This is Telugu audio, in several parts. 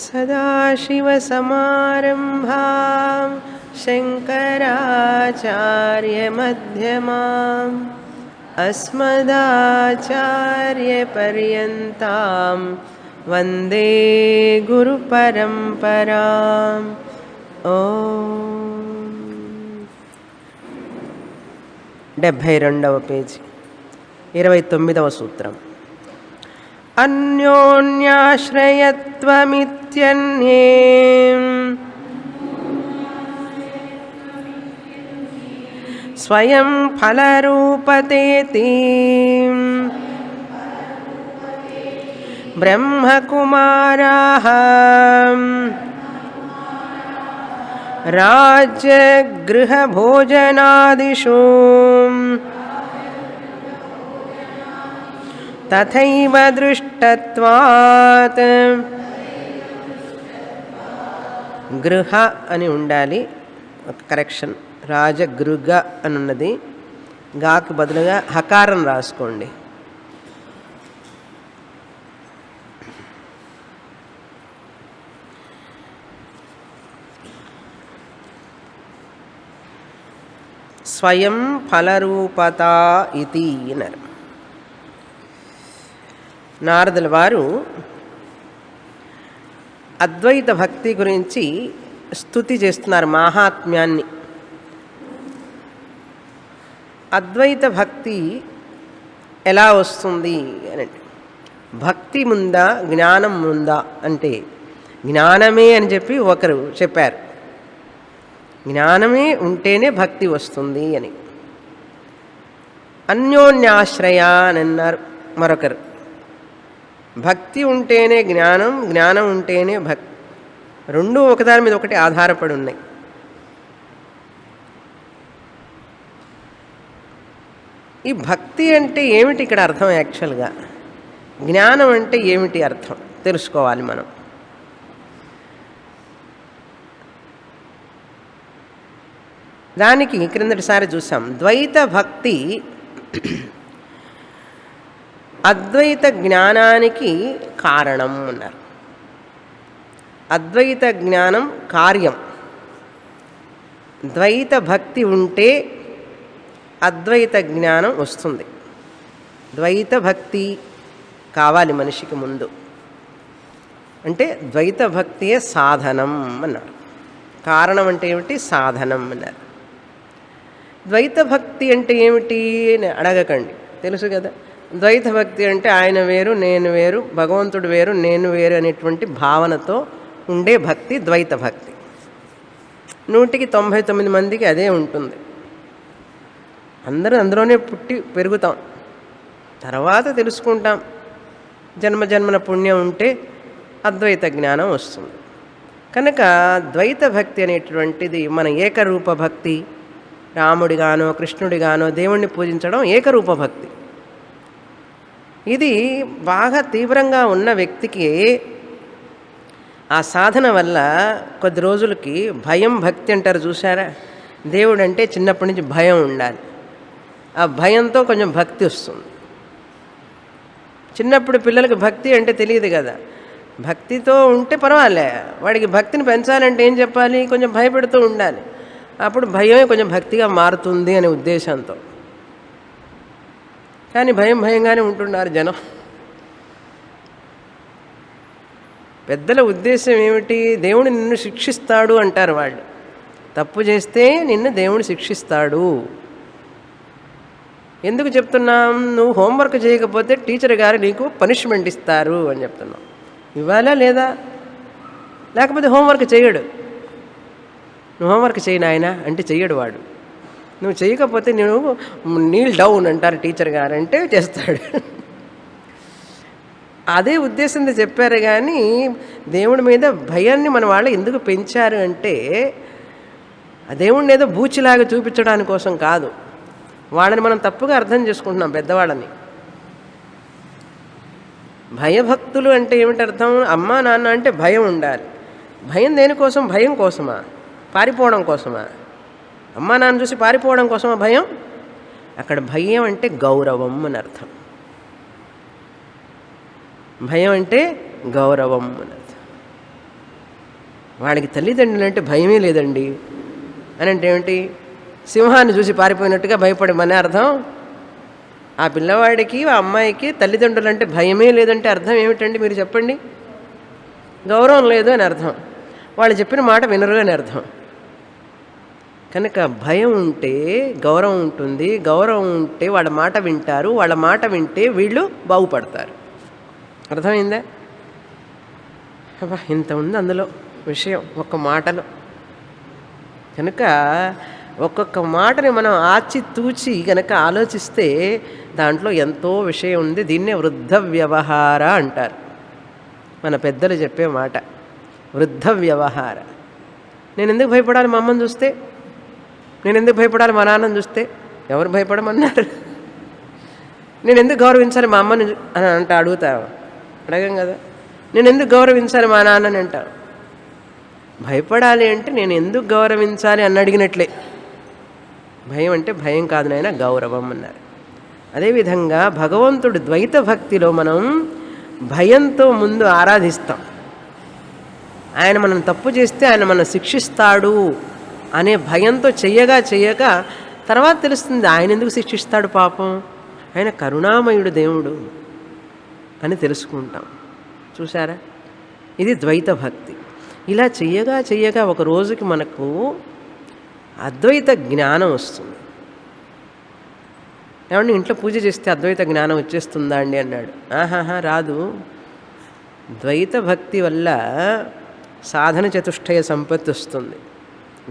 सदाशिवसमारम्भां शङ्कराचार्यमध्यमाम् अस्मदाचार्यपर्यन्तां वन्दे गुरुपरम्पराम् ఓం 72వ పేజీ 29వ సూత్రం అన్యోన్యాశ్రయత్వమిత్యన్యే స్వయం ఫలరూపతేతి బ్రహ్మకుమారాః राज्यगृहभोजनादिषु तथैव दृष्टत्वात् గృహ అని ఉండాలి. కరెక్షన్, రాజగృగ అని ఉన్నది. గాకి బదులుగా హకారం రాసుకోండి. స్వయం ఫలరూపత ఇది అన్నారు. నారదుల వారు అద్వైత భక్తి గురించి స్తుతి చేస్తున్నారు, మాహాత్మ్యాన్ని. అద్వైత భక్తి ఎలా వస్తుంది అని, భక్తి ముందా జ్ఞానం ముందా అంటే జ్ఞానమే అని చెప్పి ఒకరు చెప్పారు. జ్ఞానమే ఉంటేనే భక్తి వస్తుంది అని. అన్యోన్యాశ్రయ అని అన్నారు మరొకరు. భక్తి ఉంటేనే జ్ఞానం, జ్ఞానం ఉంటేనే భక్తి, రెండూ ఒకదాని మీద ఒకటి ఆధారపడి ఉన్నాయి. ఈ భక్తి అంటే ఏమిటి ఇక్కడ అర్థం? యాక్చువల్గా జ్ఞానం అంటే ఏమిటి అర్థం తెలుసుకోవాలి మనం. దానికి క్రిందటిసారి చూసాం, ద్వైత భక్తి అద్వైత జ్ఞానానికి కారణం అన్నారు. అద్వైత జ్ఞానం కార్యం. ద్వైత భక్తి ఉంటే అద్వైత జ్ఞానం వస్తుంది. ద్వైత భక్తి కావాలి మనిషికి ముందు. అంటే ద్వైత భక్తియే సాధనం అన్నారు. కారణం అంటే ఏమిటి? సాధనం అన్నారు. ద్వైత భక్తి అంటే ఏమిటి అని అడగకండి, తెలుసు కదా. ద్వైత భక్తి అంటే ఆయన వేరు నేను వేరు, భగవంతుడు వేరు నేను వేరు అనేటువంటి భావనతో ఉండే భక్తి ద్వైత భక్తి. 199 మందికి అదే ఉంటుంది. అందరూ అందులోనే పుట్టి పెరుగుతాం, తర్వాత తెలుసుకుంటాం. జన్మజన్మల పుణ్యం ఉంటే అద్వైత జ్ఞానం వస్తుంది. కనుక ద్వైత భక్తి అనేటువంటిది మన ఏకరూప భక్తి. రాముడిగానో కృష్ణుడిగానో దేవుణ్ణి పూజించడం ఏకరూప భక్తి. ఇది బాగా తీవ్రంగా ఉన్న వ్యక్తికి ఆ సాధన వల్ల కొద్ది రోజులకి భయం భక్తి అంటారు చూసారా. దేవుడు అంటే చిన్నప్పటి నుంచి భయం ఉండాలి. ఆ భయంతో కొంచెం భక్తి వస్తుంది. చిన్నప్పుడు పిల్లలకి భక్తి అంటే తెలియదు కదా. భక్తితో ఉంటే పర్వాలే, వాడికి భక్తిని పెంచాలంటే ఏం చెప్పాలి? కొంచెం భయపెడుతూ ఉండాలి. అప్పుడు భయమే కొంచెం భక్తిగా మారుతుంది అనే ఉద్దేశంతో. కానీ భయంగానే ఉంటున్నారు జనం. పెద్దల ఉద్దేశం ఏమిటి? దేవుడు నిన్ను శిక్షిస్తాడు అంటారు వాళ్ళు. తప్పు చేస్తే నిన్ను దేవుడు శిక్షిస్తాడు. ఎందుకు చెప్తున్నాం? నువ్వు హోంవర్క్ చేయకపోతే టీచర్ గారు నీకు పనిష్మెంట్ ఇస్తారు అని చెప్తున్నాం. ఇవ్వాలా లేదా? లేకపోతే హోంవర్క్ చేయడు. నువ్వు హోంవర్క్ చేయి నాయన అంటే చెయ్యడు వాడు. నువ్వు చేయకపోతే నువ్వు నీల్ డౌన్ అంటారు టీచర్ గారు, అంటే చేస్తాడు. అదే ఉద్దేశంతో చెప్పారు. కానీ దేవుడి మీద భయాన్ని మన వాళ్ళు ఎందుకు పెంచారు అంటే ఆ దేవుడిని ఏదో బూచిలాగా చూపించడానికి కోసం కాదు. వాళ్ళని మనం తప్పుగా అర్థం చేసుకుంటున్నాం, పెద్దవాళ్ళని. భయభక్తులు అంటే ఏమిటి అర్థం? అమ్మా నాన్న అంటే భయం ఉండాలి. భయం దేనికోసం? భయం కోసమా? పారిపోవడం కోసమా? అమ్మా నాన్న చూసి పారిపోవడం కోసమా భయం? అక్కడ భయం అంటే గౌరవం అని అర్థం. భయం అంటే గౌరవం అని అర్థం. వాడికి తల్లిదండ్రులు అంటే భయమే లేదండి అని అంటే ఏమిటి? సింహాన్ని చూసి పారిపోయినట్టుగా భయపడమనే అర్థం. ఆ పిల్లవాడికి ఆ అమ్మాయికి తల్లిదండ్రులు అంటే భయమే లేదంటే అర్థం ఏమిటండి మీరు చెప్పండి? గౌరవం లేదు అని అర్థం. వాళ్ళు చెప్పిన మాట వినరు అని అర్థం. కనుక భయం ఉంటే గౌరవం ఉంటుంది, గౌరవం ఉంటే వాళ్ళ మాట వింటారు, వాళ్ళ మాట వింటే వీళ్ళు బాగుపడతారు. అర్థమైందా? అబ్బా ఇంత ఉంది అందులో విషయం ఒక్క మాటలో. కనుక ఒక్కొక్క మాటని మనం ఆచితూచి కనుక ఆలోచిస్తే దాంట్లో ఎంతో విషయం ఉంది. దీన్నే వృద్ధ వ్యవహార అంటారు. మన పెద్దలు చెప్పే మాట వృద్ధ వ్యవహార. నేను ఎందుకు భయపడాలి మా అమ్మని చూస్తే? నేను ఎందుకు భయపడాలి మా నాన్నని చూస్తే? ఎవరు భయపడమన్నారు? నేను ఎందుకు గౌరవించాలి మా అమ్మని అని అంటే అడుగుతావు? అడగం కదా. నేను ఎందుకు గౌరవించాలి మా నాన్నని అంటావు. భయపడాలి అంటే నేను ఎందుకు గౌరవించాలి అని అడిగినట్లే. భయం అంటే భయం కాదు నాయన, గౌరవం అన్నారు. అదేవిధంగా భగవంతుడు ద్వైత భక్తిలో మనం భయంతో ముందు ఆరాధిస్తాం. ఆయన మనం తప్పు చేస్తే ఆయన మనం శిక్షిస్తాడు అనే భయంతో చెయ్యగా తర్వాత తెలుస్తుంది ఆయన ఎందుకు శిక్షిస్తాడు పాపం, ఆయన కరుణామయుడు దేవుడు అని తెలుసుకుంటాం. చూసారా, ఇది ద్వైత భక్తి. ఇలా చెయ్యగా ఒక రోజుకి మనకు అద్వైత జ్ఞానం వస్తుంది. ఏమంటే ఇంట్లో పూజ చేస్తే అద్వైత జ్ఞానం వచ్చేస్తుందా అండి అన్నాడు. ఆహాహా రాదు. ద్వైత భక్తి వల్ల సాధన చతుష్టయ సంపత్తి వస్తుంది,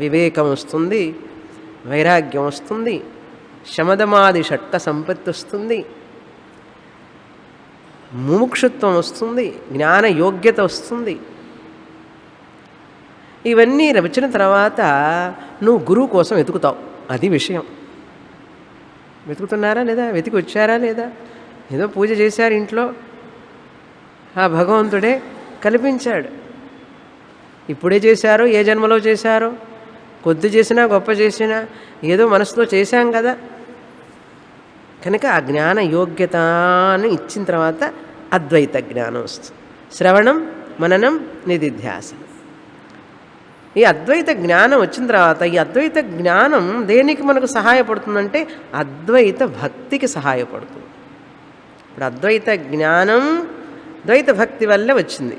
వివేకం వస్తుంది, వైరాగ్యం వస్తుంది, శమదమాది షట్క సంపత్తి వస్తుంది, ముముక్షుత్వం వస్తుంది, జ్ఞాన యోగ్యత వస్తుంది. ఇవన్నీ వచ్చిన తర్వాత నువ్వు గురువు కోసం వెతుకుతావు. అది విషయం. వెతుకుతున్నారా లేదా? వెతికి వచ్చారా లేదా? ఏదో పూజ చేశారు ఇంట్లో, ఆ భగవంతుడే కల్పించాడు. ఇప్పుడే చేశారో ఏ జన్మలో చేశారో, కొద్ది చేసినా గొప్ప చేసినా ఏదో మనసులో చేశాం కదా. కనుక ఆ జ్ఞాన యోగ్యతని ఇచ్చిన తర్వాత అద్వైత జ్ఞానం వస్తుంది. శ్రవణం, మననం, నిధిధ్యాసనం. ఈ అద్వైత జ్ఞానం వచ్చిన తర్వాత ఈ అద్వైత జ్ఞానం దేనికి మనకు సహాయపడుతుందంటే అద్వైత భక్తికి సహాయపడుతుంది. ఇప్పుడు అద్వైత జ్ఞానం ద్వైత భక్తి వల్ల వచ్చింది.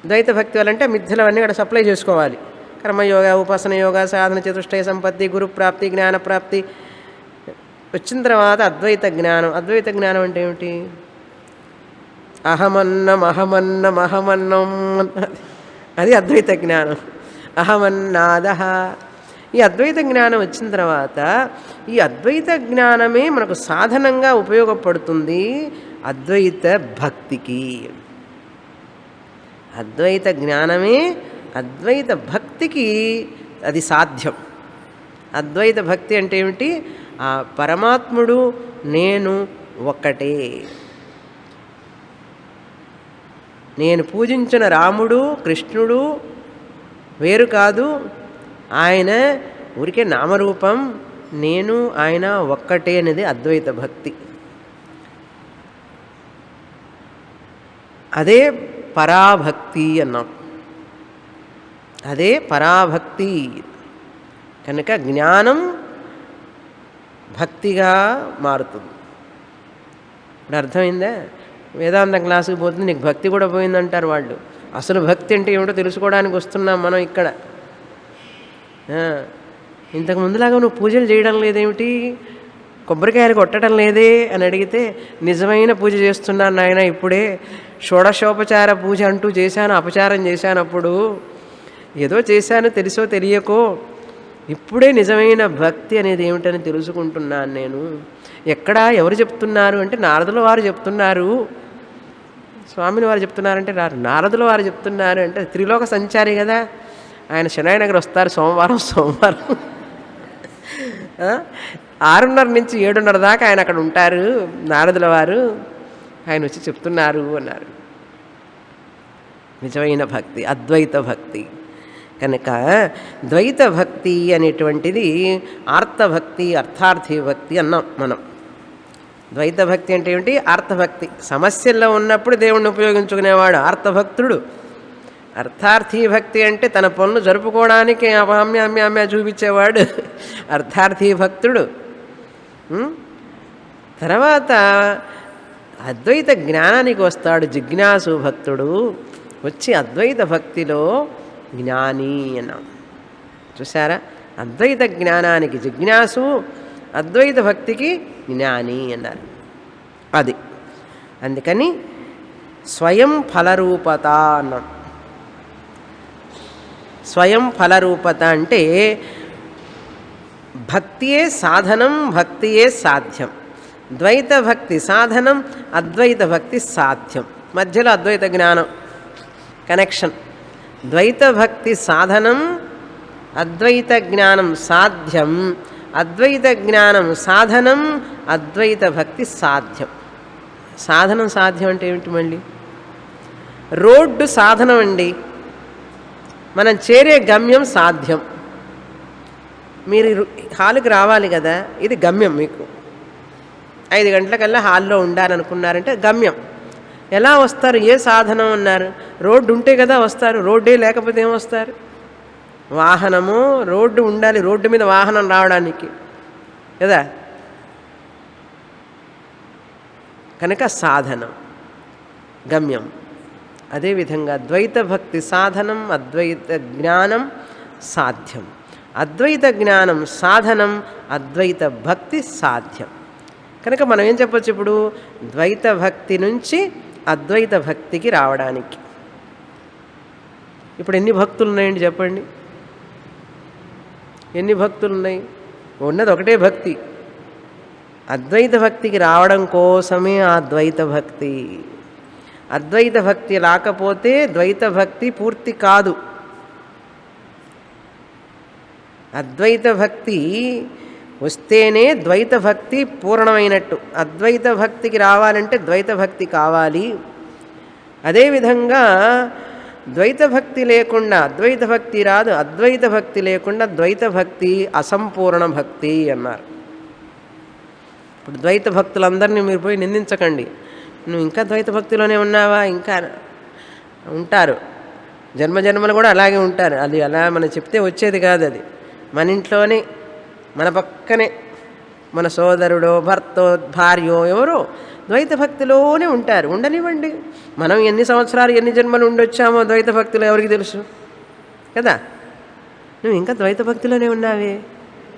ద్వైత భక్తి వల్ల అంటే మిథ్యలవన్నీ ఇక్కడ సప్లై చేసుకోవాలి. కర్మయోగ, ఉపాసన యోగ, సాధన చతుష్టయ సంపత్తి, గురుప్రాప్తి, జ్ఞానప్రాప్తి వచ్చిన తర్వాత అద్వైత జ్ఞానం. అద్వైత జ్ఞానం అంటే ఏమిటి? అహమన్నం అది అద్వైత జ్ఞానం. అహమన్నాద. ఈ అద్వైత జ్ఞానం వచ్చిన తర్వాత ఈ అద్వైత జ్ఞానమే మనకు సాధనంగా ఉపయోగపడుతుంది అద్వైత భక్తికి. అద్వైత జ్ఞానమే అద్వైత భక్తికి అది సాధ్యం. అద్వైత భక్తి అంటే ఏమిటి? ఆ పరమాత్ముడు నేను ఒక్కటే. నేను పూజించిన రాముడు కృష్ణుడు వేరు కాదు, ఆయన ఊరికే నామరూపం, నేను ఆయన ఒక్కటే అనేది అద్వైత భక్తి. అదే పరాభక్తి అన్నాం. అదే పరాభక్తి. కనుక జ్ఞానం భక్తిగా మారుతుంది. ఇప్పుడు అర్థమైందా? వేదాంతం క్లాసుకి పోతుంది, నీకు భక్తి కూడా పోయిందంటారు వాళ్ళు. అసలు భక్తి అంటే ఏమిటో తెలుసుకోవడానికి వస్తున్నాం మనం ఇక్కడ. ఇంతకు ముందులాగా నువ్వు పూజలు చేయడం లేదేమిటి, కొబ్బరికాయలు కొట్టడం లేదే అని అడిగితే నిజమైన పూజ చేస్తున్నాను నాయన, ఇప్పుడే షోడశోపచార పూజ అంటూ చేశాను, అపచారం చేశాను, అప్పుడు ఏదో చేశాను తెలుసో తెలియకో, ఇప్పుడే నిజమైన భక్తి అనేది ఏమిటని తెలుసుకుంటున్నాను నేను. ఎక్కడా ఎవరు చెప్తున్నారు అంటే నారదుల వారు చెప్తున్నారు, స్వామిని వారు చెప్తున్నారంటే నారదుల వారు చెప్తున్నారు అంటే త్రిలోక సంచారి కదా ఆయన. శనాయనగర్ వస్తారు సోమవారం 6:30 నుంచి 7:30 దాకా ఆయన అక్కడ ఉంటారు నారదుల వారు, ఆయన వచ్చి చెప్తున్నారు అన్నారు. నిజమైన భక్తి అద్వైత భక్తి. కనుక ద్వైత భక్తి అనేటువంటిది ఆర్తభక్తి, అర్థార్థి భక్తి అన్నాం మనం. ద్వైత భక్తి అంటే ఏమిటి? ఆర్తభక్తి. సమస్యల్లో ఉన్నప్పుడు దేవుణ్ణి ఉపయోగించుకునేవాడు ఆర్తభక్తుడు. అర్థార్థీ భక్తి అంటే తన పనులు జరుపుకోవడానికి అమ్మ చూపించేవాడు అర్థార్థీ భక్తుడు. తర్వాత అద్వైత జ్ఞానానికి వస్తాడు జిజ్ఞాసు భక్తుడు. వచ్చి అద్వైత భక్తిలో జ్ఞాని అన్నాం. చూసారా, అద్వైత జ్ఞానానికి జిజ్ఞాసు, అద్వైత భక్తికి జ్ఞాని అన్నారు. అది అందుకని స్వయం ఫలరూపత అన్నాం. స్వయం ఫలరూపత అంటే భక్తియే సాధనం, భక్తియే సాధ్యం. ద్వైత భక్తి సాధనం, అద్వైత భక్తి సాధ్యం. మధ్యలో అద్వైత జ్ఞానం కనెక్షన్. ద్వైత భక్తి సాధనం, అద్వైత జ్ఞానం సాధ్యం. అద్వైత జ్ఞానం సాధనం, అద్వైత భక్తి సాధ్యం. సాధనం సాధ్యం అంటే ఏమిటి? మళ్ళీ రోడ్డు సాధనం అండి, మనం చేరే గమ్యం సాధ్యం. మీరు హాలుకి రావాలి కదా, ఇది గమ్యం. మీకు 5 గంటలకల్లా హాల్లో ఉండాలనుకున్నారంటే గమ్యం. ఎలా వస్తారు? ఏ సాధనం అన్నారు? రోడ్డు ఉంటే కదా వస్తారు. రోడ్డే లేకపోతే ఏమొస్తారు? వాహనము, రోడ్డు ఉండాలి, రోడ్డు మీద వాహనం రావడానికి కదా. కనుక సాధనం గమ్యం. అదేవిధంగా ద్వైత భక్తి సాధనం, అద్వైత జ్ఞానం సాధ్యం. అద్వైత జ్ఞానం సాధనం, అద్వైత భక్తి సాధ్యం. కనుక మనం ఏం చెప్పచ్చు ఇప్పుడు? ద్వైత భక్తి నుంచి అద్వైత భక్తికి రావడానికి ఇప్పుడు ఎన్ని భక్తులు ఉన్నాయండి చెప్పండి? ఎన్ని భక్తులు ఉన్నాయి? ఉన్నది ఒకటే భక్తి. అద్వైత భక్తికి రావడం కోసమే ఆ ద్వైత భక్తి. అద్వైత భక్తి రాకపోతే ద్వైత భక్తి పూర్తి కాదు. అద్వైత భక్తి వస్తేనే ద్వైత భక్తి పూర్ణమైనట్టు. అద్వైత భక్తికి రావాలంటే ద్వైత భక్తి కావాలి. అదేవిధంగా ద్వైత భక్తి లేకుండా అద్వైత భక్తి రాదు. అద్వైత భక్తి లేకుండా ద్వైత భక్తి అసంపూర్ణ భక్తి అన్నారు. ఇప్పుడు ద్వైత భక్తులందరినీ మీరు పోయి నిందించకండి. నువ్వు ఇంకా ద్వైత భక్తిలోనే ఉన్నావా? ఇంకా ఉంటారు, జన్మజన్మలు కూడా అలాగే ఉంటారు. అది అలా మనం చెప్తే వచ్చేది కాదు. అది మన ఇంట్లోనే, మన పక్కనే మన సోదరుడో, భర్తో, భార్యో ఎవరో ద్వైత భక్తిలోనే ఉంటారు. ఉండనివ్వండి. మనం ఎన్ని సంవత్సరాలు, ఎన్ని జన్మలు ఉండొచ్చామో ద్వైత భక్తిలో ఎవరికి తెలుసు కదా. నువ్వు ఇంకా ద్వైత భక్తిలోనే ఉన్నావే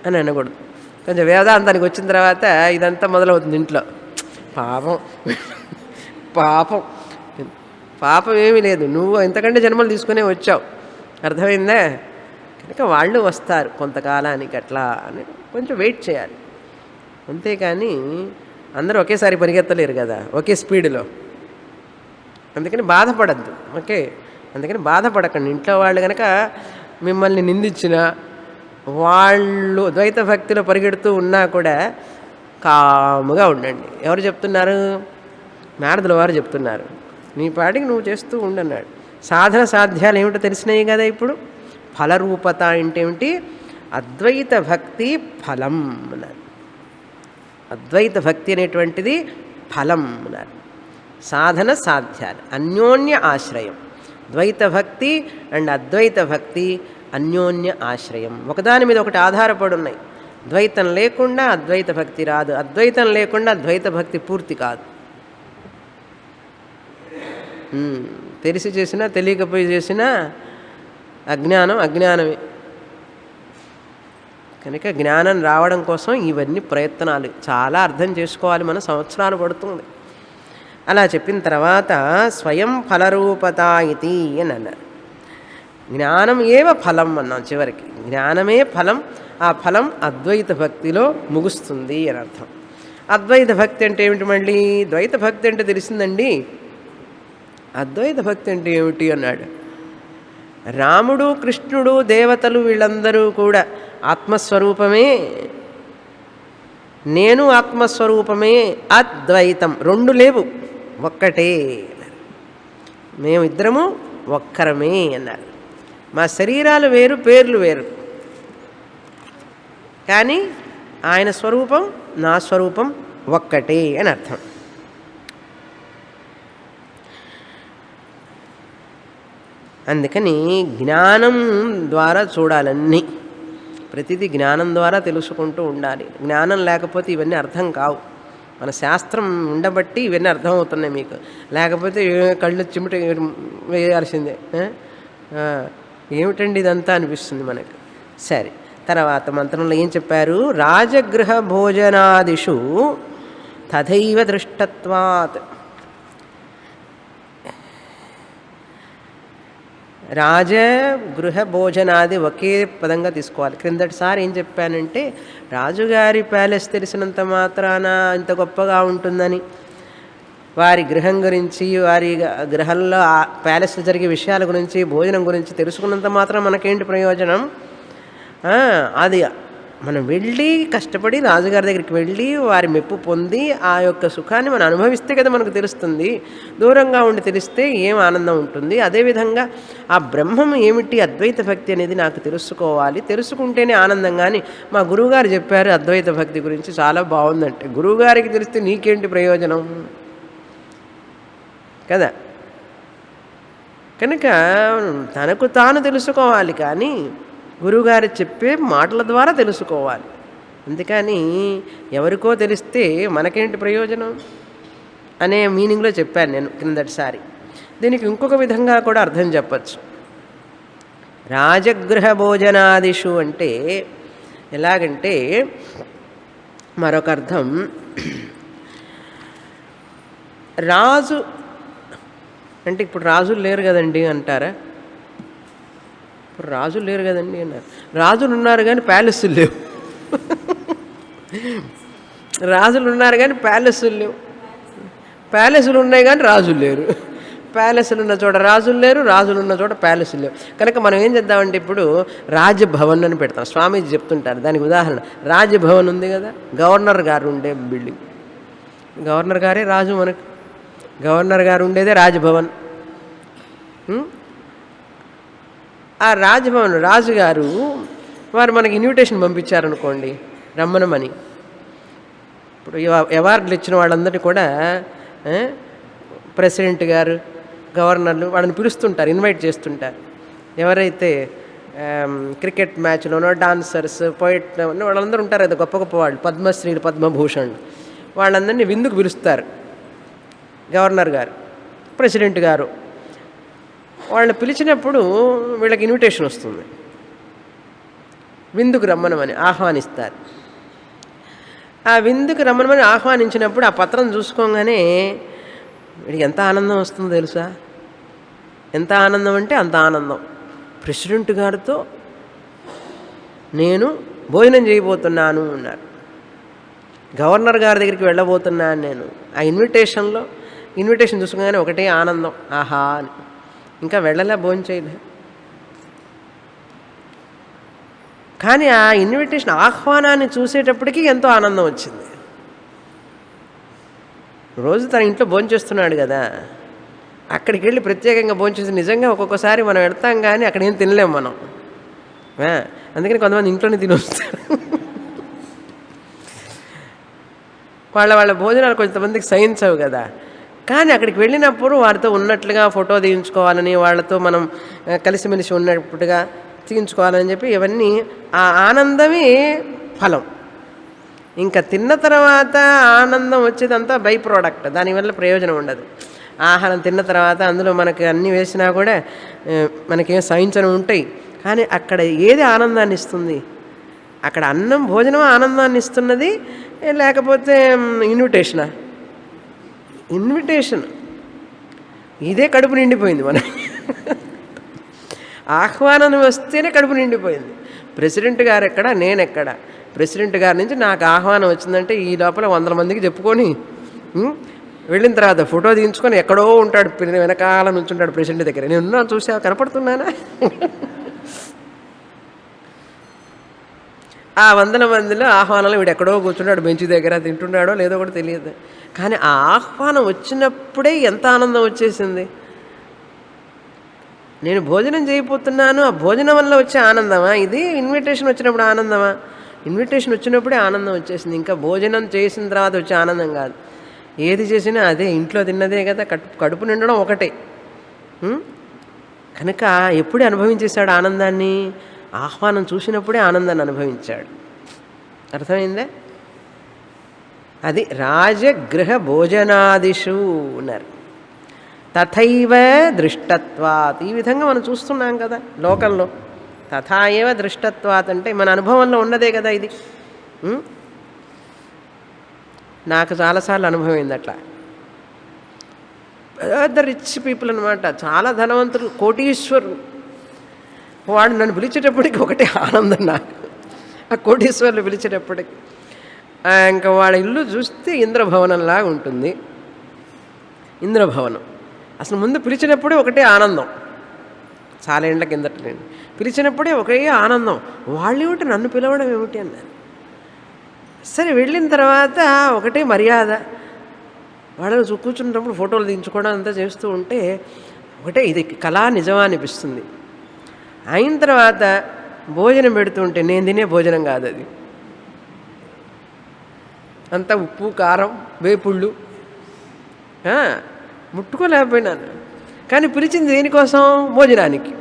అని అనకూడదు. కొంచెం వేదాంతానికి వచ్చిన తర్వాత ఇదంతా మొదలవుతుంది ఇంట్లో. పాపం పాపం పాపం ఏమీ లేదు, నువ్వు ఎంతకంటే జన్మలు తీసుకునే వచ్చావు. అర్థమైందా? కనుక వాళ్ళు వస్తారు కొంతకాలానికి అట్లా అని కొంచెం వెయిట్ చేయాలి. అంతేకాని అందరూ ఒకేసారి పరిగెత్తలేరు కదా ఒకే స్పీడ్లో. అందుకని బాధపడద్దు. ఓకే, అందుకని బాధపడకండి. ఇంట్లో వాళ్ళు కనుక మిమ్మల్ని నిందించిన, వాళ్ళు ద్వైత భక్తిలో పరిగెడుతూ ఉన్నా కూడా కాముగా ఉండండి. ఎవరు చెప్తున్నారు? నారదుల వారు చెప్తున్నారు. నీ పాటికి నువ్వు చేస్తూ ఉండన్నాడు. సాధన సాధ్యాలు ఏమిటో తెలిసినాయి కదా. ఇప్పుడు ఫలరూపత అంటే ఏమిటి? అద్వైత భక్తి ఫలం అన్నారు. అద్వైత భక్తి అనేటువంటిది ఫలం అన్నారు. సాధన సాధ్యాలు అన్యోన్య ఆశ్రయం. ద్వైత భక్తి అండ్ అద్వైత భక్తి అన్యోన్య ఆశ్రయం, ఒకదాని మీద ఒకటి ఆధారపడి ఉన్నాయి. ద్వైతం లేకుండా అద్వైత భక్తి రాదు, అద్వైతం లేకుండా ద్వైత భక్తి పూర్తి కాదు. తెలిసి చేసినా తెలియకపోయి చేసినా అజ్ఞానం అజ్ఞానమే. కనుక జ్ఞానం రావడం కోసం ఇవన్నీ ప్రయత్నాలు చాలా అర్థం చేసుకోవాలి. మనం సంవత్సరాలు పడుతుంది. అలా చెప్పిన తర్వాత స్వయం ఫలరూపత ఇది అని అన్నారు. జ్ఞానం ఏవ ఫలం అన్నాం. చివరికి జ్ఞానమే ఫలం. ఆ ఫలం అద్వైత భక్తిలో ముగుస్తుంది అని అర్థం. అద్వైత భక్తి అంటే ఏమిటి? మళ్ళీ ద్వైత భక్తి అంటే తెలిసిందండి, అద్వైత భక్తి అంటే ఏమిటి అన్నాడు. రాముడు, కృష్ణుడు, దేవతలు వీళ్ళందరూ కూడా ఆత్మస్వరూపమే, నేను ఆత్మస్వరూపమే. అద్వైతం రెండు లేవు, ఒక్కటే. మేమిద్దరము ఒక్కరమే అన్నారు. మా శరీరాలు వేరు, పేర్లు వేరు, కానీ ఆయన స్వరూపం నా స్వరూపం ఒక్కటే అని అర్థం. అందుకని జ్ఞానం ద్వారా చూడాలన్నీ, ప్రతిదీ జ్ఞానం ద్వారా తెలుసుకుంటూ ఉండాలి. జ్ఞానం లేకపోతే ఇవన్నీ అర్థం కావు. మన శాస్త్రం ఉండబట్టి ఇవన్నీ అర్థమవుతున్నాయి మీకు. లేకపోతే కళ్ళు చిమిట వేయాల్సిందే. ఏమిటండి ఇదంతా అనిపిస్తుంది మనకు. సరే, తర్వాత మంత్రంలో ఏం చెప్పారు? రాజగృహ భోజనాదిషు తథైవ దృష్టత్వాత్. రాజగృహ భోజనాది ఒకే పదంగా తీసుకోవాలి. క్రిందటిసారి ఏం చెప్పానంటే, రాజుగారి ప్యాలెస్ తెలిసినంత మాత్రాన ఇంత గొప్పగా ఉంటుందని, వారి గృహం గురించి, వారి గృహంలో ప్యాలెస్లో జరిగే విషయాల గురించి, భోజనం గురించి తెలుసుకున్నంత మాత్రం మనకేంటి ప్రయోజనం? అది మనం వెళ్ళి కష్టపడి రాజుగారి దగ్గరికి వెళ్ళి వారి మెప్పు పొంది ఆ యొక్క సుఖాన్ని మనం అనుభవిస్తే కదా మనకు తెలుస్తుంది. దూరంగా ఉండి తెలిస్తే ఏం ఆనందం ఉంటుంది. అదేవిధంగా ఆ బ్రహ్మం ఏమిటి, అద్వైత భక్తి అనేది నాకు తెలుసుకోవాలి. తెలుసుకుంటేనే ఆనందం. కానీ మా గురువుగారు చెప్పారు అద్వైత భక్తి గురించి చాలా బాగుందంటే, గురువుగారికి తెలిస్తే నీకేంటి ప్రయోజనం కదా. కనుక తనకు తాను తెలుసుకోవాలి, కానీ గురువుగారు చెప్పే మాటల ద్వారా తెలుసుకోవాలి. అందుకని ఎవరికో తెలిస్తే మనకేంటి ప్రయోజనం అనే మీనింగ్లో చెప్పాను నేను క్రిందటిసారి. దీనికి ఇంకొక విధంగా కూడా అర్థం చెప్పచ్చు. రాజగృహ భోజనాదిషు అంటే ఎలాగంటే, మరొక అర్థం, రాజు అంటే ఇప్పుడు రాజులు లేరు కదండి అంటారా? ఇప్పుడు రాజులు లేరు కదండి అన్నారు. రాజులు ఉన్నారు కానీ ప్యాలెస్లు లేవు. రాజులు ఉన్నారు కానీ ప్యాలెస్లు లేవు. ప్యాలెస్లు ఉన్నాయి కానీ రాజులు లేరు. ప్యాలెస్లు ఉన్న చోట రాజులు లేరు, రాజులు ఉన్న చోట ప్యాలెస్లు లేవు. కనుక మనం ఏం చేద్దామంటే ఇప్పుడు రాజభవన్ అని పెడతాం. స్వామీజీ చెప్తుంటారు దానికి ఉదాహరణ. రాజభవన్ ఉంది కదా, గవర్నర్ గారు ఉండే బిల్డింగ్. గవర్నర్ గారే రాజు మనకు. గవర్నర్ గారు ఉండేదే రాజభవన్. ఆ రాజభవన్ రాజుగారు వారు మనకి ఇన్విటేషన్ పంపించారనుకోండి రమ్మనమని. ఇప్పుడు అవార్డులు ఇచ్చిన వాళ్ళందరినీ కూడా ప్రెసిడెంట్ గారు, గవర్నర్లు వాళ్ళని పిలుస్తుంటారు, ఇన్వైట్ చేస్తుంటారు. ఎవరైతే క్రికెట్ మ్యాచ్లోనో డాన్సర్స్, పోయిట్ వాళ్ళందరూ ఉంటారు కదా, గొప్ప గొప్ప వాళ్ళు, పద్మశ్రీలు, పద్మభూషణ్, వాళ్ళందరినీ విందుకు పిలుస్తారు గవర్నర్ గారు, ప్రెసిడెంట్ గారు. వాళ్ళని పిలిచినప్పుడు వీళ్ళకి ఇన్విటేషన్ వస్తుంది, విందుకు రమ్మనమని ఆహ్వానిస్తారు. ఆ విందుకు రమ్మనమని ఆహ్వానించినప్పుడు ఆ పత్రం చూసుకోగానే వీడికి ఎంత ఆనందం వస్తుందో తెలుసా? ఎంత ఆనందం అంటే అంత ఆనందం. ప్రెసిడెంట్ గారితో నేను భోజనం చేయబోతున్నాను అన్నారు. గవర్నర్ గారి దగ్గరికి వెళ్ళబోతున్నాను నేను. ఆ ఇన్విటేషన్ చూసుకోగానే ఒకటే ఆనందం, ఆహా అని. ఇంకా వెళ్ళలే, భోజనం చేయలే. కానీ ఆ ఇన్విటేషన్ ఆహ్వానాన్ని చూసేటప్పటికీ ఎంతో ఆనందం వచ్చింది. రోజు తన ఇంట్లో భోజనం చేస్తున్నాడు కదా, అక్కడికి వెళ్ళి ప్రత్యేకంగా భోజనం చేసి నిజంగా ఒక్కొక్కసారి మనం వెళ్తాం కానీ అక్కడ ఏం తినలేము మనం. అందుకని కొంతమంది ఇంట్లోనే తినొస్తారు. వాళ్ళ భోజనాలు కొంతమందికి సహించవు కదా. కానీ అక్కడికి వెళ్ళినప్పుడు వారితో ఉన్నట్లుగా ఫోటో తీయించుకోవాలని, వాళ్ళతో మనం కలిసిమెలిసి ఉన్నట్టుగా తీయించుకోవాలని చెప్పి ఇవన్నీ ఆ ఆనందమే ఫలం. ఇంకా తిన్న తర్వాత ఆనందం వచ్చేదంతా బై ప్రోడక్ట్, దానివల్ల ప్రయోజనం ఉండదు. ఆహారం తిన్న తర్వాత అందులో మనకి అన్నీ వేసినా కూడా మనకేం సహించని ఉంటాయి. కానీ అక్కడ ఏది ఆనందాన్ని ఇస్తుంది? అక్కడ అన్నం, భోజనం ఆనందాన్ని ఇస్తున్నది, లేకపోతే ఇన్విటేషన్ ఇదే కడుపు నిండిపోయింది మనకి. ఆహ్వానం వస్తేనే కడుపు నిండిపోయింది. ప్రెసిడెంట్ గారు ఎక్కడ, నేనెక్కడ? ప్రెసిడెంట్ గారి నుంచి నాకు ఆహ్వానం వచ్చిందంటే ఈ లోపల 100 మందికి చెప్పుకొని వెళ్ళిన తర్వాత ఫోటో తీయించుకొని ఎక్కడో ఉంటాడు, వెనకాల నుంచి ఉంటాడు ప్రెసిడెంట్ దగ్గర. నేను చూసా, కనపడుతున్నానా? ఆ 100 మందిలో ఆహ్వానంలో వీడు ఎక్కడో కూర్చున్నాడు, బెంచ్ దగ్గర తింటున్నాడో లేదో కూడా తెలియదు. కానీ ఆ ఆహ్వానం వచ్చినప్పుడే ఎంత ఆనందం వచ్చేసింది. నేను భోజనం చేయబోతున్నాను, ఆ భోజనం వల్ల వచ్చే ఆనందమా ఇది? ఇన్విటేషన్ వచ్చినప్పుడు ఆనందమా? ఇన్విటేషన్ వచ్చినప్పుడే ఆనందం వచ్చేసింది. ఇంకా భోజనం చేసిన తర్వాత వచ్చే ఆనందం కాదు. ఏది చేసినా అదే, ఇంట్లో తిన్నదే కదా. కడుపు నిండడం ఒకటే. కనుక ఎప్పుడే అనుభవించేశాడు ఆనందాన్ని? ఆహ్వానం చూసినప్పుడే ఆనందాన్ని అనుభవించాడు. అర్థమైందే? అది రాజగృహ భోజనాదిషు అన్నారు. తథైవ దృష్టత్వాత్, ఈ విధంగా మనం చూస్తున్నాం కదా లోకంలో. తథా ఏవ దృష్టత్వాత్ అంటే మన అనుభవంలో ఉన్నదే కదా ఇది. నాకు చాలాసార్లు అనుభవమైంది అట్లా. పెద్ద రిచ్ పీపుల్ అనమాట, చాలా ధనవంతులు, కోటీశ్వరులు. వాడు నన్ను పిలిచేటప్పటికి ఒకటే ఆనందం నాకు. ఆ కోటీశ్వరులు పిలిచేటప్పటికి ఇంకా వాడి ఇల్లు చూస్తే ఇంద్రభవనంలాగా ఉంటుంది. ఇంద్రభవనం అసలు ముందు పిలిచినప్పుడే ఒకటే ఆనందం. చాలా ఏళ్ళ కిందట నేను పిలిచినప్పుడే ఒకే ఆనందం. వాళ్ళు ఏమిటి నన్ను పిలవడం ఏమిటి అన్నారు. సరే వెళ్ళిన తర్వాత ఒకటే మర్యాద. వాళ్ళు కూర్చున్నప్పుడు ఫోటోలు దించుకోవడం అంతా చేస్తూ ఉంటే ఒకటే ఇది కళా నిజమా అనిపిస్తుంది. అయిన తర్వాత భోజనం పెడుతుంటే నేను తినే భోజనం కాదు అది. అంతా ఉప్పు కారం వేపుళ్ళు ముట్టుకోలేకపోయినాను. కానీ పిలిచింది దేనికోసం? భోజనానికి.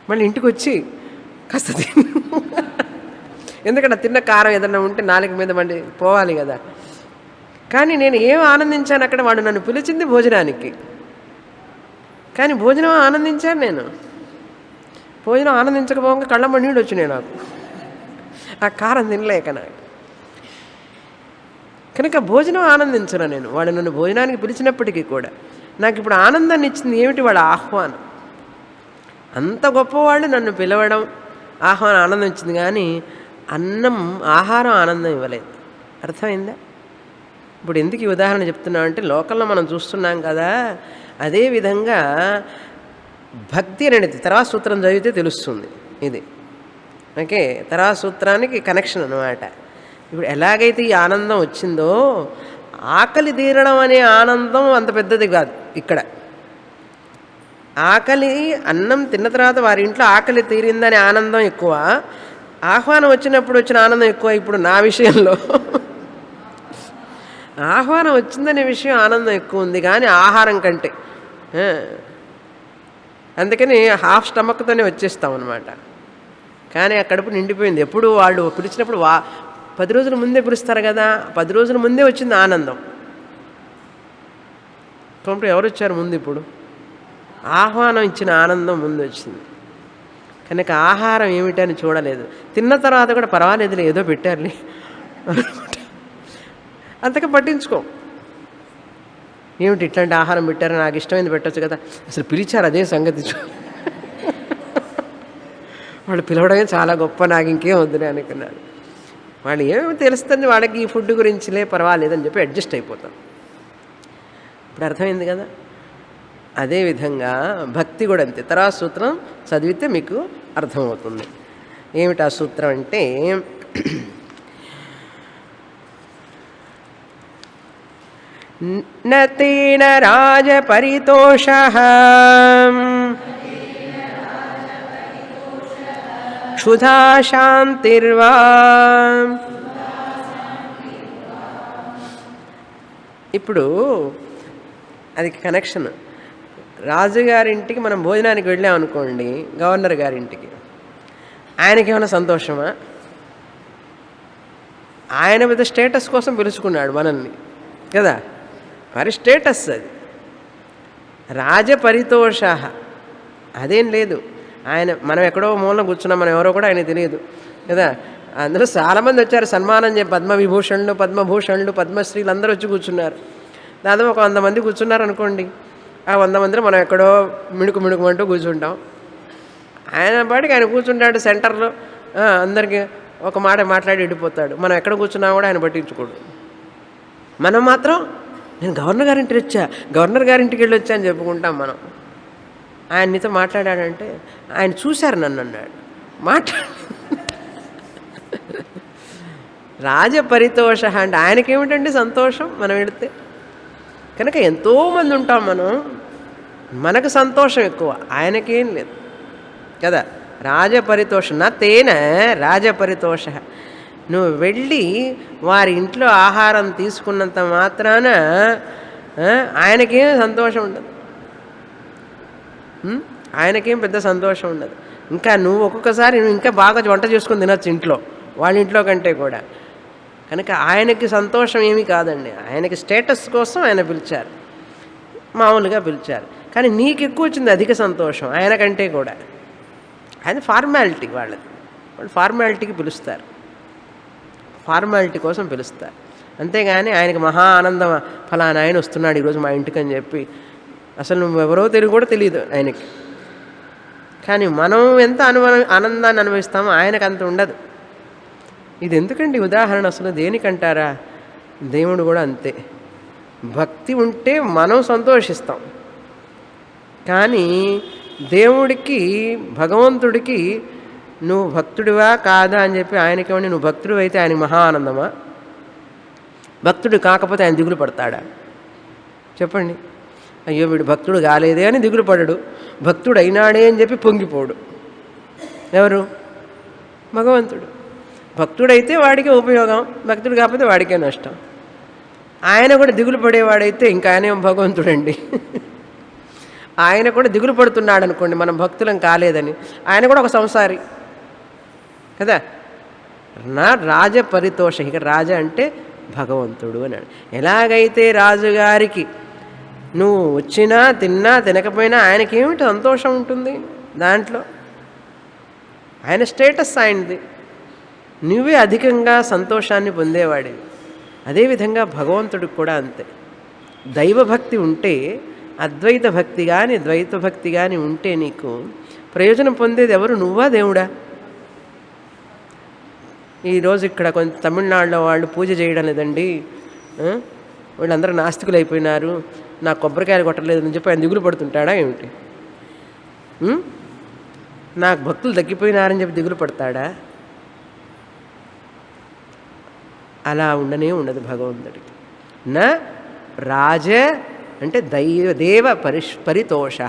మళ్ళీ ఇంటికి వచ్చి కాస్త తిని, ఎందుకంటే తిన్న కారం ఏదన్నా ఉంటే నాలుక మీద మళ్ళీ పోవాలి కదా. కానీ నేను ఏం ఆనందించాను అక్కడ? వాడు నన్ను పిలిచింది భోజనానికి, కానీ భోజనం ఆనందించాను నేను. భోజనం ఆనందించకపోగా కళ్ళమ్మ నీళ్ళు వచ్చినాయి నాకు, ఆ కారం తినలేక. నాకు కనుక భోజనం ఆనందించను నేను. వాడు నన్ను భోజనానికి పిలిచినప్పటికీ కూడా నాకు ఇప్పుడు ఆనందాన్ని ఇచ్చింది ఏమిటి? వాడు ఆహ్వానం. అంత గొప్పవాళ్ళు నన్ను పిలవడం, ఆహ్వానం ఆనందం ఇచ్చింది, కానీ ఆహారం ఆనందం ఇవ్వలేదు. అర్థమైందా? ఇప్పుడు ఎందుకు ఈ ఉదాహరణ చెప్తున్నామంటే లోకంలో మనం చూస్తున్నాం కదా. అదేవిధంగా భక్తి అనేది తర్వాత సూత్రం చదివితే తెలుస్తుంది ఇది. ఓకే, తర్వాత సూత్రానికి కనెక్షన్ అన్నమాట. ఇప్పుడు ఎలాగైతే ఈ ఆనందం వచ్చిందో, ఆకలి తీరడం అనే ఆనందం అంత పెద్దది కాదు. ఇక్కడ ఆకలి, అన్నం తిన్న తర్వాత వారి ఇంట్లో ఆకలి తీరిందనే ఆనందం ఎక్కువ, ఆహ్వానం వచ్చినప్పుడు వచ్చిన ఆనందం ఎక్కువ. ఇప్పుడు నా విషయంలో ఆహ్వానం వచ్చిందనే విషయం ఆనందం ఎక్కువ ఉంది, కానీ ఆహారం కంటే. అందుకని హాఫ్ స్టమక్తోనే వచ్చేస్తాం అనమాట. కానీ ఆ కడుపు నిండిపోయింది. ఎప్పుడు వాళ్ళు పిలిచినప్పుడు 10 రోజుల ముందే పిలుస్తారు కదా, 10 రోజుల ముందే వచ్చింది ఆనందం. కాబట్టి ఎవరు వచ్చారు ముందు? ఇప్పుడు ఆహ్వానం ఇచ్చిన ఆనందం ముందు వచ్చింది. కనుక ఆహారం ఏమిటని చూడలేదు. తిన్న తర్వాత కూడా పర్వాలేదులే ఏదో పెట్టారులే అంతగా పట్టించుకో. ఏమిటి ఇట్లాంటి ఆహారం పెట్టారో, నాకు ఇష్టమైంది పెట్టచ్చు కదా. అసలు పిలిచారు అదే సంగతి. వాళ్ళు పిలవడమే చాలా గొప్ప, నాకు ఇంకేం వద్దులే అనుకున్నాను. వాళ్ళు ఏమేమి తెలుస్తుంది వాళ్ళకి ఈ ఫుడ్ గురించిలే, పర్వాలేదని చెప్పి అడ్జస్ట్ అయిపోతాం. ఇప్పుడు అర్థమైంది కదా. అదేవిధంగా భక్తి కూడా అంతే. తర్వాత సూత్రం చదివితే మీకు అర్థమవుతుంది. ఏమిటి ఆ సూత్రం అంటే, నతేన రాజపరితోషః క్షుధా శాంతిర్వా. ఇప్పుడు అది కనెక్షన్. రాజుగారింటికి మనం భోజనానికి వెళ్ళామనుకోండి, గవర్నర్ గారింటికి, ఆయనకి ఏమైనా సంతోషమా? ఆయన మీద స్టేటస్ కోసం పిలుచుకున్నాడు మనల్ని కదా, మరి స్టేటస్ అది. రాజపరితోష అదేం లేదు. మనం ఎక్కడో మూలన కూర్చున్నాం, మనం ఎవరో కూడా ఆయన తెలియదు కదా. అందులో చాలామంది వచ్చారు సన్మానం చెప్పి, పద్మవిభూషణులు, పద్మభూషణులు, పద్మశ్రీలు అందరూ వచ్చి కూర్చున్నారు. దాదాపు ఒక 100 మంది కూర్చున్నారు అనుకోండి. ఆ 100 మందిలో మనం ఎక్కడో మిణుకుమంటూ కూర్చుంటాం. ఆయన పాటికి ఆయన కూర్చుంటాడు సెంటర్లో, అందరికీ ఒక మాట మాట్లాడి వెళ్ళిపోతాడు. మనం ఎక్కడ కూర్చున్నా కూడా ఆయన పట్టించుకోడు. మనం మాత్రం నేను గవర్నర్ గారింటికి వచ్చా, గవర్నర్ గారింటికి వెళ్ళి వచ్చా అని చెప్పుకుంటాం మనం. ఆయన నీతో మాట్లాడాడంటే ఆయన చూశారు నన్ను అన్నాడు, రాజపరితోష అంటే ఆయనకేమిటండి సంతోషం మనం వెళితే. కనుక ఎంతోమంది ఉంటాం మనం, మనకు సంతోషం ఎక్కువ, ఆయనకేం లేదు కదా. రాజపరితోష నా తేన రాజపరితోష. నువ్వు వెళ్ళి వారి ఇంట్లో ఆహారం తీసుకున్నంత మాత్రాన ఆయనకేం సంతోషం ఉండదు. ఉం? ఆయనకేం పెద్ద సంతోషం ఉండదు. ఇంకా నువ్వు ఒక్కొక్కసారి నువ్వు ఇంకా బాగా వంట చేసుకొని తినొచ్చు ఇంట్లో, వాళ్ళ ఇంట్లో కంటే కూడా. కనుక ఆయనకి సంతోషం ఏమీ కాదండి. ఆయనకి స్టేటస్ కోసం ఆయన పిలిచారు, మామూలుగా పిలిచారు. కానీ నీకు ఎక్కువ వచ్చింది అధిక సంతోషం ఆయన కంటే కూడా. అది ఫార్మాలిటీ వాళ్ళది. వాళ్ళు ఫార్మాలిటీకి పిలుస్తారు, ఫార్మాలిటీ కోసం పిలుస్తారు. అంతేగాని ఆయనకి మహా ఆనందం, ఫలానా ఆయన వస్తున్నాడు ఈరోజు మా ఇంటికి అని చెప్పి అసలు నువ్వెవరో కూడా తెలియదు ఆయనకి. కానీ మనం ఎంత ఆనందాన్ని అనుభవిస్తామో ఆయనకు అంత ఉండదు. ఇది ఎందుకండి ఉదాహరణ? అసలు దేనికంటారా? దేవుడు కూడా అంతే. భక్తి ఉంటే మనం సంతోషిస్తాం, కానీ దేవుడికి, భగవంతుడికి నువ్వు భక్తుడివా కాదా అని చెప్పి ఆయనకేమని, నువ్వు భక్తుడు అయితే ఆయనకి మహా ఆనందమా? భక్తుడు కాకపోతే ఆయన దిగులు పడతాడా? చెప్పండి. అయ్యో వీడు భక్తుడు కాలేదే అని దిగులు పడడు, భక్తుడు అయినాడే అని చెప్పి పొంగిపోడు. ఎవరు? భగవంతుడు. భక్తుడైతే వాడికే ఉపయోగం, భక్తుడు కాకపోతే వాడికే నష్టం. ఆయన కూడా దిగులు పడేవాడైతే ఇంకా ఆయన భగవంతుడండి. ఆయన కూడా దిగులు పడుతున్నాడు అనుకోండి మనం భక్తులం కాలేదని, ఆయన కూడా ఒక సంసారి కదా. నా రాజ పరితోష, ఇక రాజ అంటే భగవంతుడు అన్నాడు. ఎలాగైతే రాజుగారికి నువ్వు వచ్చినా తిన్నా తినకపోయినా ఆయనకేమిటి సంతోషం ఉంటుంది దాంట్లో, ఆయన స్టేటస్ ఆయనది, నువ్వే అధికంగా సంతోషాన్ని పొందేవాడివి. అదేవిధంగా భగవంతుడికి కూడా అంతే. దైవభక్తి ఉంటే, అద్వైత భక్తి కానీ ద్వైత భక్తి కానీ ఉంటే నీకు ప్రయోజనం పొందేది ఎవరు? నువ్వా దేవుడా? ఈరోజు ఇక్కడ కొంచెం తమిళనాడులో వాళ్ళు పూజ చేయడం లేదండి, వీళ్ళందరూ నాస్తికులు అయిపోయినారు, నాకు కొబ్బరికాయలు కొట్టలేదని చెప్పి ఆయన దిగులు పడుతుంటాడా ఏమిటి? నాకు భక్తులు తగ్గిపోయినారని చెప్పి దిగులు పడతాడా? అలా ఉండనే ఉండదు భగవంతుడికి. నా రాజ అంటే దేవ పరితోష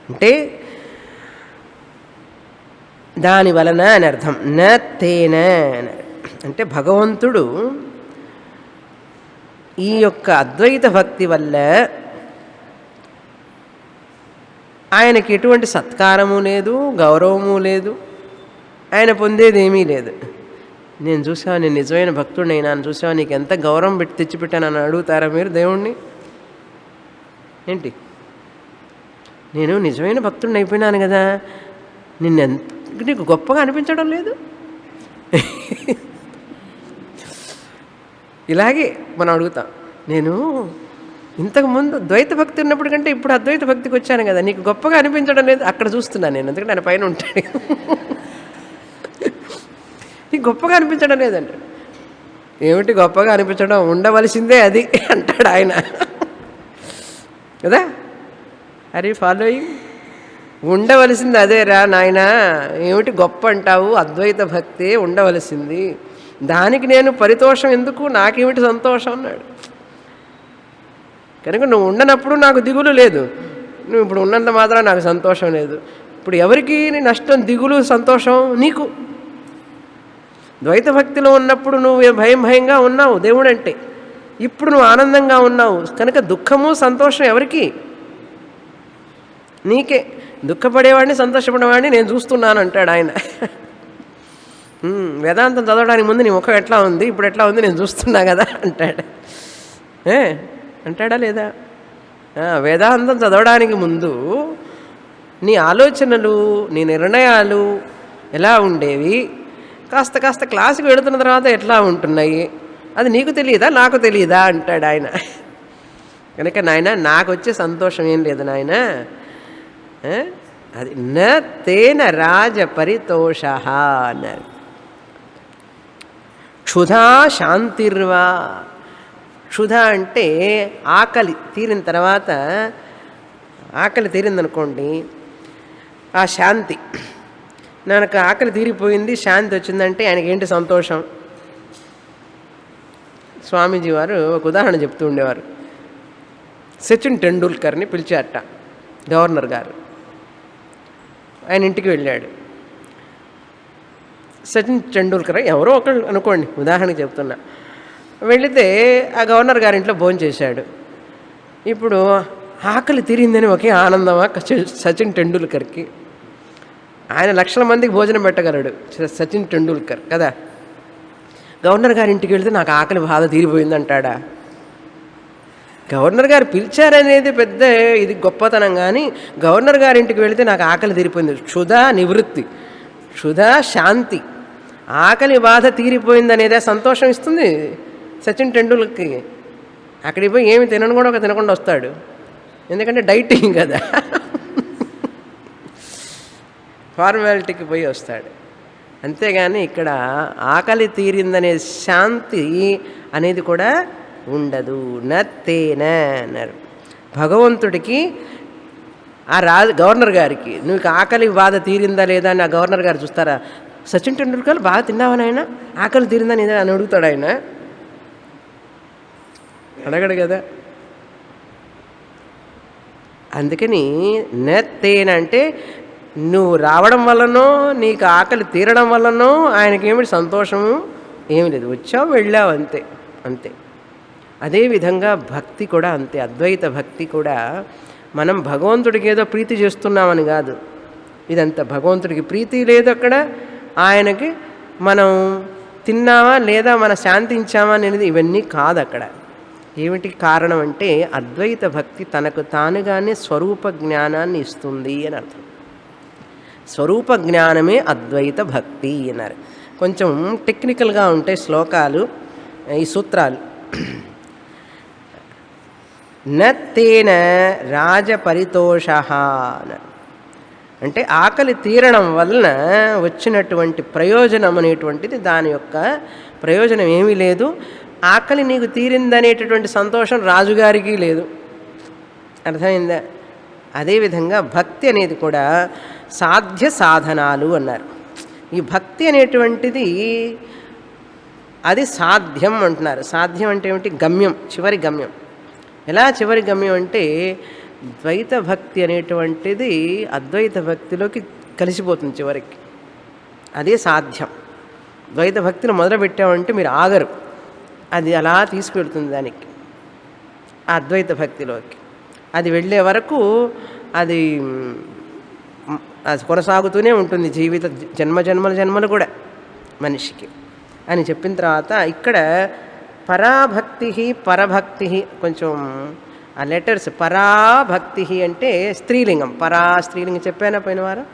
అంటే దాని వలన అని అర్థం. న తేన అంటే భగవంతుడు ఈ యొక్క అద్వైత భక్తి వల్ల ఆయనకి ఎటువంటి సత్కారము లేదు, గౌరవము లేదు, ఆయన పొందేది ఏమీ లేదు. నేను చూసావా, నేను నిజమైన భక్తుడిని అయినా చూసావా, నీకు ఎంత గౌరవం పెట్టి తెచ్చిపెట్టానని అడుగుతారా మీరు దేవుణ్ణి? ఏంటి, నేను నిజమైన భక్తుడిని అయిపోయినాను కదా, నీకు గొప్పగా అనిపించడం లేదు? ఇలాగే మనం అడుగుతాం. నేను ఇంతకుముందు ద్వైత భక్తి ఉన్నప్పుడు కంటే ఇప్పుడు అద్వైత భక్తికి వచ్చాను కదా, నీకు గొప్పగా అనిపించడం లేదు? అక్కడ చూస్తున్నాను నేను, ఎందుకంటే ఆయన పైన ఉంటాడు. నీకు గొప్పగా అనిపించడం లేదంటే, ఏమిటి గొప్పగా అనిపించడం, ఉండవలసిందే అది అంటాడు ఆయన కదా. అరే ఫాలోయింగ్, ఉండవలసింది అదేరా నాయన, ఏమిటి గొప్ప అంటావు, అద్వైత భక్తే ఉండవలసింది, దానికి నేను పరితోషం ఎందుకు, నాకేమిటి సంతోషం అన్నాడు. కనుక నువ్వు ఉండనప్పుడు నాకు దిగులు లేదు, నువ్వు ఇప్పుడు ఉన్నంత మాత్రం నాకు సంతోషం లేదు. ఇప్పుడు ఎవరికి నష్టం, దిగులు సంతోషం? నీకు. ద్వైత భక్తిలో ఉన్నప్పుడు నువ్వు భయంగా ఉన్నావు దేవుడు అంటే, ఇప్పుడు నువ్వు ఆనందంగా ఉన్నావు కనుక దుఃఖము సంతోషం ఎవరికి? నీకే. దుఃఖపడేవాడిని సంతోషపడేవాడిని నేను చూస్తున్నాను అంటాడు ఆయన. వేదాంతం చదవడానికి ముందు నీ ముఖం ఎట్లా ఉంది, ఇప్పుడు ఎట్లా ఉంది నేను చూస్తున్నా కదా అంటాడు. అంటాడా లేదా? వేదాంతం చదవడానికి ముందు నీ ఆలోచనలు, నీ నిర్ణయాలు ఎలా ఉండేవి, కాస్త కాస్త క్లాసుకి వెళుతున్న తర్వాత ఎట్లా ఉంటున్నాయి, అది నీకు తెలియదా, నాకు తెలియదా అంటాడు ఆయన. కనుక నాయన నాకు వచ్చే సంతోషం ఏం లేదు నాయన, అది న తేన రాజ పరితోష అన్నారు. క్షుధా శాంతిర్వా, క్షుధ అంటే ఆకలి తీరిన తర్వాత, ఆకలి తీరిందనుకోండి ఆ శాంతి, నాకు ఆకలి తీరిపోయింది శాంతి వచ్చిందంటే ఆయనకి ఏంటి సంతోషం? స్వామీజీ వారు ఒక ఉదాహరణ చెప్తూ ఉండేవారు. సచిన్ టెండూల్కర్ని పిలిచారట గవర్నర్ గారు. ఆయన ఇంటికి వెళ్ళాడు. సచిన్ టెండూల్కర్ ఎవరో ఒకరు అనుకోండి, ఉదాహరణకి చెప్తున్నా. వెళితే ఆ గవర్నర్ గారి ఇంట్లో భోజనం చేశాడు. ఇప్పుడు ఆకలి తీరిందని ఒకే ఆనందమా సచిన్ టెండూల్కర్కి. ఆయన లక్షల మందికి భోజనం పెట్టగలడు సచిన్ టెండూల్కర్ కదా. గవర్నర్ గారి ఇంటికి వెళ్తే నాకు ఆకలి బాధ తీరిపోయిందంటాడా? గవర్నర్ గారు పిలిచారనేది పెద్ద ఇది గొప్పతనం, కానీ గవర్నర్ గారి ఇంటికి వెళితే నాకు ఆకలి తీరిపోయింది, క్షుధా నివృత్తి, క్షుధా శాంతి, ఆకలి బాధ తీరిపోయిందనేదే సంతోషం ఇస్తుంది సచిన్ టెండూల్కర్కి. అక్కడికి పోయి ఏమి తినను కూడా ఒక తినకుండా వస్తాడు, ఎందుకంటే డైటింగ్ కదా, ఫార్మాలిటీకి పోయి వస్తాడు. అంతేగాని ఇక్కడ ఆకలి తీరిందనే శాంతి అనేది కూడా ఉండదు. నత్తేన అన్నారు భగవంతుడికి. ఆ గవర్నర్ గారికి నువ్వు ఆకలి బాధ తీరిందా లేదా అని ఆ గవర్నర్ గారు చూస్తారా? సచిన్ టెండూల్కర్ బాగా తిన్నావని ఆయన ఆకలి తీరిందని అని అడుగుతాడు ఆయన? అడగడు కదా. అందుకని నత్తేన అంటే నువ్వు రావడం వల్లనో నీకు ఆకలి తీరడం వల్లనో ఆయనకేమిటి సంతోషము ఏమి లేదు, వచ్చావు వెళ్ళావు అంతే అంతే. అదేవిధంగా భక్తి కూడా అంతే. అద్వైత భక్తి కూడా మనం భగవంతుడికి ఏదో ప్రీతి చేస్తున్నామని కాదు, ఇదంతా భగవంతుడికి ప్రీతి లేదు అక్కడ, ఆయనకి మనం తిన్నామా లేదా మన శాంతించామా అనేది ఇవన్నీ కాదు అక్కడ. ఏమిటి కారణం అంటే అద్వైత భక్తి తనకు తానుగానే స్వరూప జ్ఞానాన్ని ఇస్తుంది అని అర్థం. స్వరూప జ్ఞానమే అద్వైత భక్తి అన్నారు. కొంచెం టెక్నికల్గా ఉంటాయి శ్లోకాలు, ఈ సూత్రాలు. నత్తేన రాజపరితోష అంటే ఆకలి తీరడం వలన వచ్చినటువంటి ప్రయోజనం అనేటువంటిది, దాని యొక్క ప్రయోజనం ఏమీ లేదు. ఆకలి నీకు తీరిందనేటటువంటి సంతోషం రాజుగారికి లేదు. అర్థమైందా? అదేవిధంగా భక్తి అనేది కూడా సాధ్య సాధనాలు అన్నారు. ఈ భక్తి అనేటువంటిది అది సాధ్యం అంటున్నారు. సాధ్యం అంటే ఏమిటి? గమ్యం, చివరి గమ్యం. ఎలా చివరి గమ్యం అంటే ద్వైత భక్తి అనేటువంటిది అద్వైత భక్తిలోకి కలిసిపోతుంది చివరికి, అదే సాధ్యం. ద్వైత భక్తిని మొదలుపెట్టామంటే మీరు ఆగరు, అది అలా తీసుకువెళ్తుంది దానికి ఆ అద్వైత భక్తిలోకి. అది వెళ్ళే వరకు అది కొనసాగుతూనే ఉంటుంది జీవిత జన్మలు కూడా మనిషికి అని చెప్పిన తర్వాత ఇక్కడ పరాభక్తి పరభక్తి, కొంచెం ఆ లెటర్స్ పరాభక్తి అంటే స్త్రీలింగం, పరా స్త్రీలింగం చెప్పానా పోయిన వారం.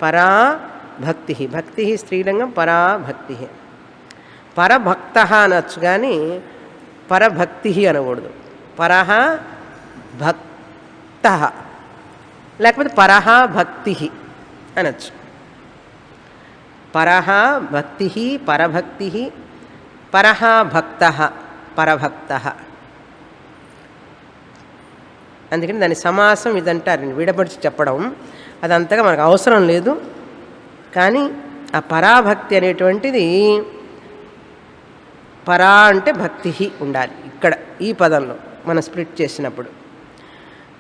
పరాభక్తి, భక్తి స్త్రీలింగం, పరాభక్తి. పరభక్త అనొచ్చు కానీ పరభక్తి అనకూడదు. పరహ భక్త లేకపోతే పరహ భక్తి అనొచ్చు. పరహ భక్తి పరభక్తి, పరహ భక్త పరభక్త. అందుకని దాని సమాసం ఇదంటారు, విడపడిచి చెప్పడం అదంతగా మనకు అవసరం లేదు. కానీ ఆ పరాభక్తి అనేటువంటిది, పరా అంటే భక్తి ఉండాలి ఇక్కడ ఈ పదంలో మనం స్ప్లిట్ చేసినప్పుడు.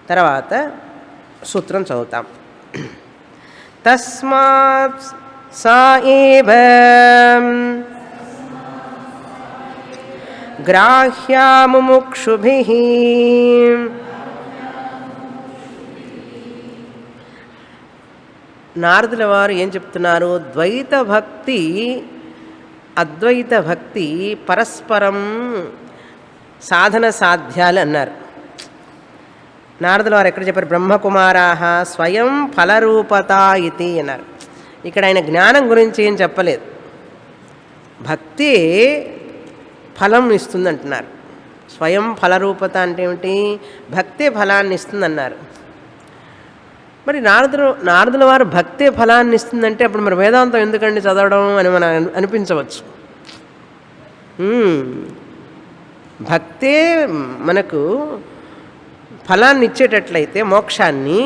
తర్వాత సూత్రం చదువుతాం. తస్మాత్ సా ఏవ గ్రాహ్యా ముముక్షుభిః నారదుల వారు ఏం చెప్తున్నారు? ద్వైత భక్తి అద్వైత భక్తి పరస్పరం సాధన సాధ్యాలు అన్నారు. నారదుల వారు ఎక్కడ చెప్పారు? బ్రహ్మకుమారాః స్వయం ఫలరూపత ఇతి అన్నారు. ఇక్కడ ఆయన జ్ఞానం గురించి ఏం చెప్పలేదు, భక్తి ఫలం ఇస్తుంది అంటున్నారు. స్వయం ఫలరూపత అంటే ఏమిటి? భక్తే ఫలాన్ని ఇస్తుంది అన్నారు. మరి నారదుల వారు భక్తే ఫలాన్ని ఇస్తుందంటే అప్పుడు మరి వేదాంతం ఎందుకండి చదవడం అని మనం అనిపించవచ్చు. భక్తే మనకు ఫలాన్ని ఇచ్చేటట్లయితే మోక్షాన్ని,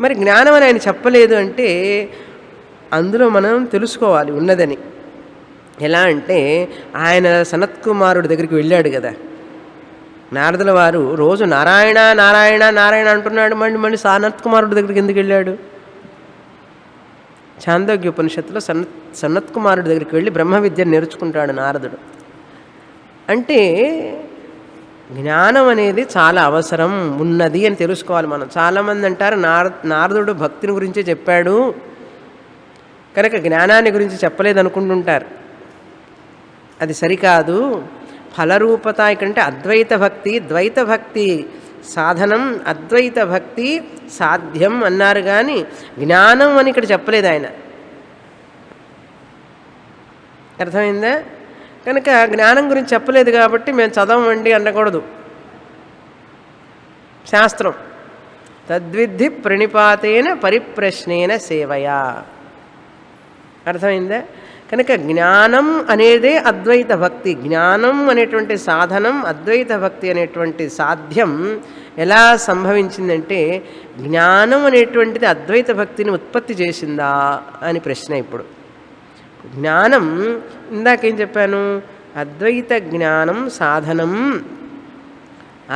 మరి జ్ఞానం అని ఆయన చెప్పలేదు అంటే అందులో మనం తెలుసుకోవాలి ఉన్నదని. ఎలా అంటే ఆయన సనత్కుమారుడి దగ్గరికి వెళ్ళాడు కదా, నారదుల వారు రోజు నారాయణ నారాయణ నారాయణ అంటున్నాడు, మళ్ళీ సనత్కుమారుడి దగ్గరికి ఎందుకు వెళ్ళాడు? ఛాందోగ్య ఉపనిషత్తులో సనత్కుమారుడి దగ్గరికి వెళ్ళి బ్రహ్మ విద్యను నేర్చుకుంటాడు నారదుడు. అంటే జ్ఞానం అనేది చాలా అవసరం ఉన్నది అని తెలుసుకోవాలి మనం. చాలామంది అంటారు నారదుడు భక్తిని గురించే చెప్పాడు కనుక జ్ఞానాన్ని గురించి చెప్పలేదు అనుకుంటుంటారు. అది సరికాదు. ఫలరూపత ఇకంటే అద్వైత భక్తి, ద్వైత భక్తి సాధనం, అద్వైత భక్తి సాధ్యం అన్నారు కానీ జ్ఞానం అని ఇక్కడ చెప్పలేదు ఆయన. అర్థమైందా? కనుక జ్ఞానం గురించి చెప్పలేదు కాబట్టి మేము చదవమండి అనకూడదు. శాస్త్రం తద్విద్ధి ప్రణిపాతేన పరిప్రశ్నేన సేవయా. అర్థమైందా? కనుక జ్ఞానం అనేదే అద్వైత భక్తి. జ్ఞానం అనేటువంటి సాధనం, అద్వైత భక్తి అనేటువంటి సాధ్యం ఎలా సంభవించిందంటే జ్ఞానం అనేటువంటిది అద్వైత భక్తిని ఉత్పత్తి చేసిందా అని ప్రశ్న. ఇప్పుడు జ్ఞానం ఇందాకేం చెప్పాను? అద్వైత జ్ఞానం సాధనం,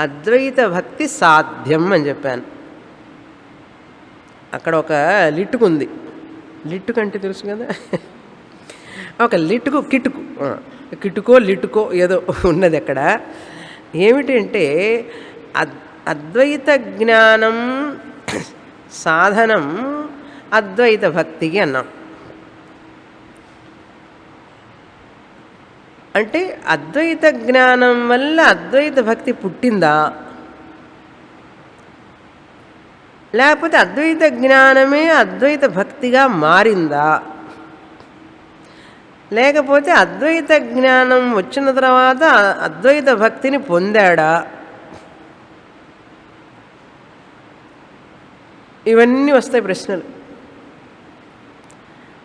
అద్వైత భక్తి సాధ్యం అని చెప్పాను. అక్కడ ఒక లిట్టుకుంది. లిట్టుకు అంటే తెలుసు కదా, ఒక లిట్టుకు కిటుకు, కిటుకో లిట్టుకో ఏదో ఉన్నది అక్కడ. ఏమిటంటే అద్వైత జ్ఞానం సాధనం అద్వైత భక్తికి అన్నాం. అంటే అద్వైత జ్ఞానం వల్ల అద్వైత భక్తి పుట్టిందా, లేకపోతే అద్వైత జ్ఞానమే అద్వైత భక్తిగా మారిందా, లేకపోతే అద్వైత జ్ఞానం వచ్చిన తర్వాత అద్వైత భక్తిని పొందాడా? ఇవన్నీ వస్తాయి ప్రశ్నలు.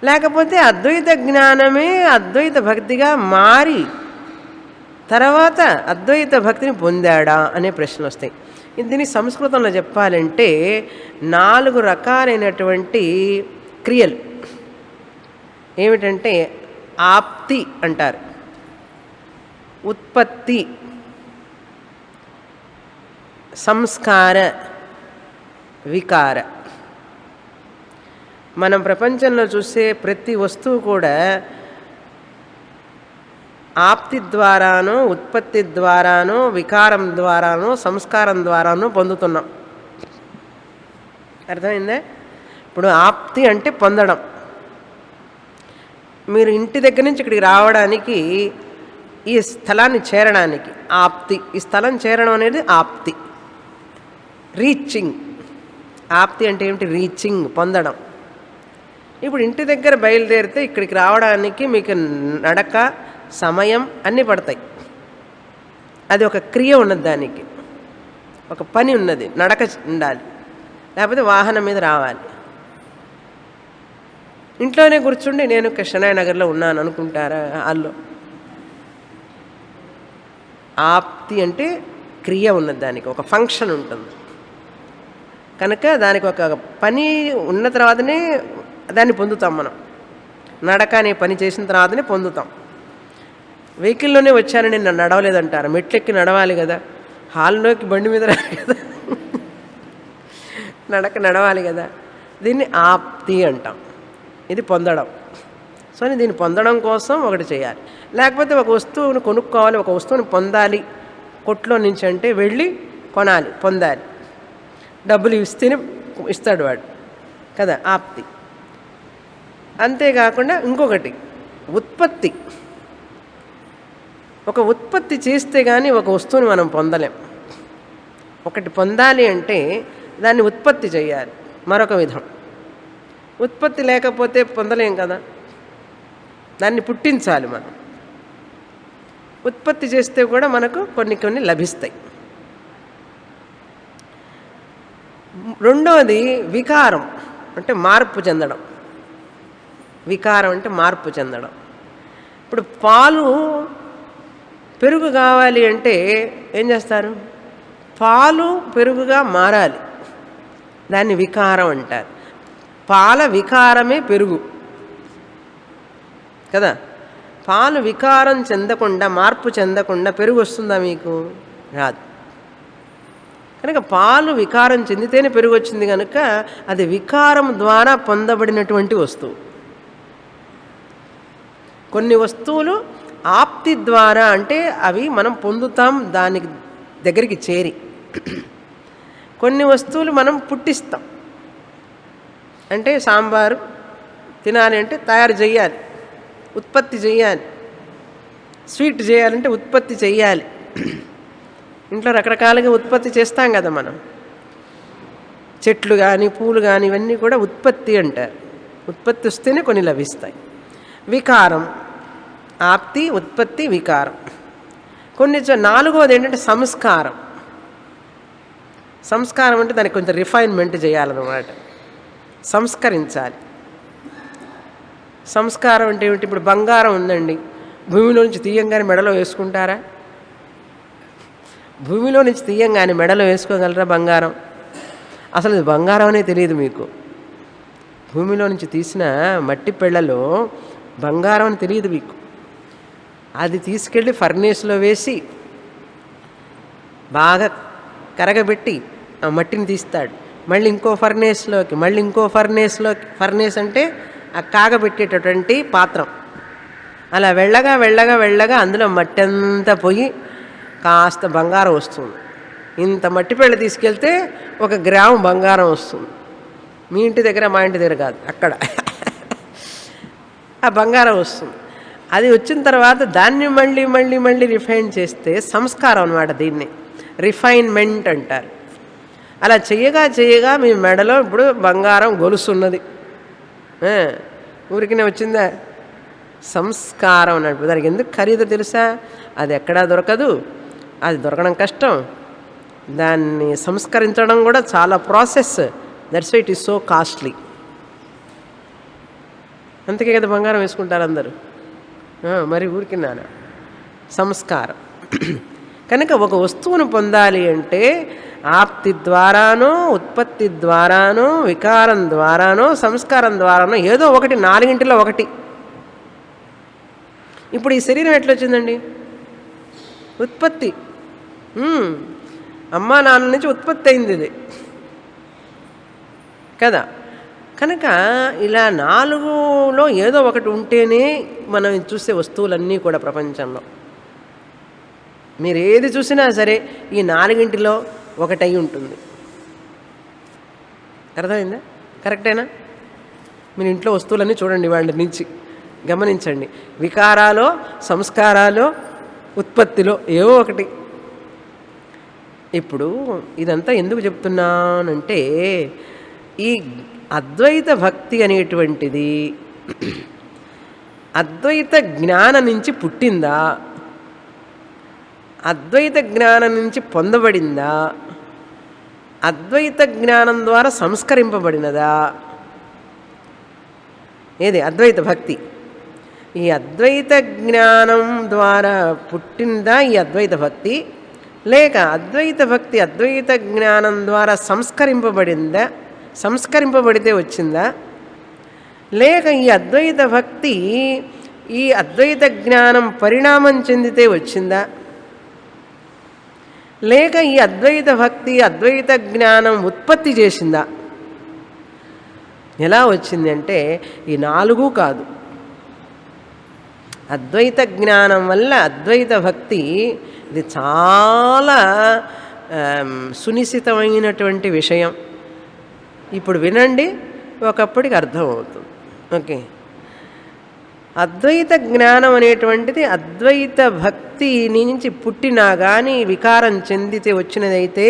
లేకపోతే అద్వైత జ్ఞానమే అద్వైత భక్తిగా మారి తర్వాత అద్వైత భక్తిని పొందాడా అనే ప్రశ్నలు వస్తాయి. దీన్ని సంస్కృతంలో చెప్పాలంటే 4 రకాలైనటువంటి క్రియలు. ఏమిటంటే ఆప్తి అంటారు, ఉత్పత్తి, సంస్కార, వికార. మనం ప్రపంచంలో చూసే ప్రతి వస్తువు కూడా ఆప్తి ద్వారానో, ఉత్పత్తి ద్వారానో, వికారం ద్వారానో, సంస్కారం ద్వారానో పొందుతున్నాం. అర్థమైందా? ఇప్పుడు ఆప్తి అంటే పొందడం. మీరు ఇంటి దగ్గర నుంచి ఇక్కడికి రావడానికి, ఈ స్థలాన్ని చేరడానికి ఆప్తి. ఈ స్థలం చేరడం అనేది ఆప్తి, రీచింగ్. ఆప్తి అంటే ఏమిటి? రీచింగ్, పొందడం. ఇప్పుడు ఇంటి దగ్గర బయలుదేరితే ఇక్కడికి రావడానికి మీకు నడక, సమయం అన్నీ పడతాయి. అది ఒక క్రియ ఉన్నది, దానికి ఒక పని ఉన్నది, నడక ఉండాలి, లేకపోతే వాహనం మీద రావాలి. ఇంట్లోనే కూర్చుండి నేను కృష్ణాయ నగర్లో ఉన్నాను అనుకుంటారా? వాళ్ళు ఆప్తి అంటే క్రియ ఉన్నది, దానికి ఒక ఫంక్షన్ ఉంటుంది కనుక దానికి ఒక పని ఉన్న తర్వాతనే దాన్ని పొందుతాం మనం. నడక అనే పని చేసిన తర్వాతనే పొందుతాం. వెహికల్లోనే వచ్చానని నేను నడవలేదంటారు. మెట్లెక్కి నడవాలి కదా, హాల్లోకి బండి మీద రాలి కదా, నడక నడవాలి కదా. దీన్ని ఆప్తి అంటాం. ఇది పొందడం. సో దీన్ని పొందడం కోసం ఒకటి చేయాలి. లేకపోతే ఒక వస్తువును కొనుక్కోవాలి, ఒక వస్తువుని పొందాలి కొట్లో నుంచి అంటే వెళ్ళి కొనాలి, పొందాలి. డబ్బులు ఇస్తేనే ఇస్తాడు వాడు కదా, ఆప్తి. అంతేకాకుండా ఇంకొకటి ఉత్పత్తి. ఒక ఉత్పత్తి చేస్తే కానీ ఒక వస్తువుని మనం పొందలేం. ఒకటి పొందాలి అంటే దాన్ని ఉత్పత్తి చేయాలి, మరొక విధం. ఉత్పత్తి లేకపోతే పొందలేం కదా, దాన్ని పుట్టించాలి మనం. ఉత్పత్తి చేస్తే కూడా మనకు కొన్ని లభిస్తాయి. రెండవది వికారం, అంటే మార్పు చెందడం. వికారం అంటే మార్పు చెందడం. ఇప్పుడు పాలు, పెరుగు కావాలి అంటే ఏం చేస్తారు? పాలు పెరుగుగా మారాలి, దాన్ని వికారం అంటారు. పాల వికారమే పెరుగు కదా. పాలు వికారం చెందకుండా, మార్పు చెందకుండా పెరుగు వస్తుందా మీకు? రాదు. కనుక పాలు వికారం చెందితేనే పెరుగు వచ్చింది కనుక అది వికారం ద్వారా పొందబడినటువంటి వస్తువు. కొన్ని వస్తువులు ఆప్తి ద్వారా, అంటే అవి మనం పొందుతాం, దానికి దగ్గరికి చేరి. కొన్ని వస్తువులు మనం పుట్టిస్తాం. అంటే సాంబారు తినాలి అంటే తయారు చేయాలి, ఉత్పత్తి చేయాలి. స్వీట్ చేయాలంటే ఉత్పత్తి చేయాలి. ఇంట్లో రకరకాలుగా ఉత్పత్తి చేస్తాం కదా మనం. చెట్లు కానీ పూలు కానీ ఇవన్నీ కూడా ఉత్పత్తి అంటారు. ఉత్పత్తి వస్తేనే కొన్ని లభిస్తాయి. వికారం, ఆప్తి, ఉత్పత్తి, వికారం. కొన్ని నాలుగవది ఏంటంటే సంస్కారం. సంస్కారం అంటే దానికి కొంచెం రిఫైన్మెంట్ చేయాలన్నమాట, సంస్కరించాలి. సంస్కారం అంటే ఏమిటి? ఇప్పుడు బంగారం ఉందండి, భూమిలో నుంచి తీయంగానే మెడలో వేసుకుంటారా? భూమిలో నుంచి తీయంగానే మెడలో వేసుకోగలరా బంగారం? అసలు ఇది బంగారం అనే తెలియదు మీకు. భూమిలో నుంచి తీసిన మట్టి పెళ్ళలో బంగారం అని తెలియదు మీకు. అది తీసుకెళ్ళి ఫర్నేస్లో వేసి బాగా కరగబెట్టి ఆ మట్టిని తీస్తాడు. మళ్ళీ ఇంకో ఫర్నేస్లోకి, మళ్ళీ ఇంకో ఫర్నేస్లోకి. ఫర్నేస్ అంటే ఆ కాగబెట్టేటటువంటి పాత్రం. అలా వెళ్ళగా వెళ్ళగా వెళ్ళగా అందులో మట్టి అంతా పోయి కాస్త బంగారం వస్తుంది. ఇంత మట్టి పెళ్ళ తీసుకెళ్తే 1 గ్రాము బంగారం వస్తుంది. మీ ఇంటి దగ్గర, మా ఇంటి దగ్గర కాదు, అక్కడ ఆ బంగారం వస్తుంది. అది వచ్చిన తర్వాత దాన్ని మళ్ళీ మళ్ళీ మళ్ళీ రిఫైన్ చేస్తే సంస్కారం అన్నమాట. దీన్ని రిఫైన్మెంట్ అంటారు. అలా చేయగా చేయగా మీ మెడలో ఇప్పుడు బంగారం గొలుసున్నది. ఊరికినే వచ్చిందా? సంస్కారం అన్నట్టు. దానికి ఎందుకు ఖరీదు తెలుసా? అది ఎక్కడా దొరకదు, అది దొరకడం కష్టం. దాన్ని సంస్కరించడం కూడా చాలా process. That's why it is so costly. అందుకే కదా బంగారం వేసుకుంటారు అందరూ. మరి ఊరికిన్నాను సంస్కారం. కనుక ఒక వస్తువును పొందాలి అంటే ఆప్తి ద్వారానో, ఉత్పత్తి ద్వారానో, వికారం ద్వారానో, సంస్కారం ద్వారానో, ఏదో ఒకటి, 4గింటిలో ఒకటి. ఇప్పుడు ఈ శరీరం ఎట్లా వచ్చిందండి? ఉత్పత్తి. అమ్మా నాన్న నుంచి ఉత్పత్తి అయింది ఇది కదా. కనుక ఇలా 4లో ఏదో ఒకటి ఉంటేనే మనం చూసే వస్తువులన్నీ కూడా ప్రపంచంలో మీరు ఏది చూసినా సరే ఈ 4గింటిలో ఒకటై ఉంటుంది. అర్థమైందా? కరెక్టేనా? మీరు ఇంట్లో వస్తువులన్నీ చూడండి, వాళ్ళ నుంచి గమనించండి. వికారాలో, సంస్కారాలో, ఉత్పత్తిలో ఏవో ఒకటి. ఇప్పుడు ఇదంతా ఎందుకు చెప్తున్నానంటే ఈ అద్వైత భక్తి అనేటువంటిది అద్వైత జ్ఞానం నుంచి పుట్టిందా, అద్వైత జ్ఞానం నుంచి పొందబడిందా, అద్వైత జ్ఞానం ద్వారా సంస్కరింపబడినదా? ఏది అద్వైత భక్తి? ఈ అద్వైత జ్ఞానం ద్వారా పుట్టిందా ఈ అద్వైత భక్తి, లేక అద్వైత భక్తి అద్వైత జ్ఞానం ద్వారా సంస్కరింపబడిందా, సంస్కరింపబడితే వచ్చిందా, లేక ఈ అద్వైత భక్తి ఈ అద్వైత జ్ఞానం పరిణామం చెందితే వచ్చిందా, లేక ఈ అద్వైత భక్తి అద్వైత జ్ఞానం ఉత్పత్తి చేసిందా? ఎలా వచ్చింది అంటే ఈ 4 కాదు. అద్వైత జ్ఞానం వల్ల అద్వైత భక్తి ఇది చాలా సునిశ్చితమైనటువంటి విషయం. ఇప్పుడు వినండి, ఒకప్పటికి అర్థమవుతుంది. ఓకే, అద్వైత జ్ఞానం అనేటువంటిది అద్వైత భక్తి నుంచి పుట్టినా కానీ వికారం చెందితే వచ్చినదైతే,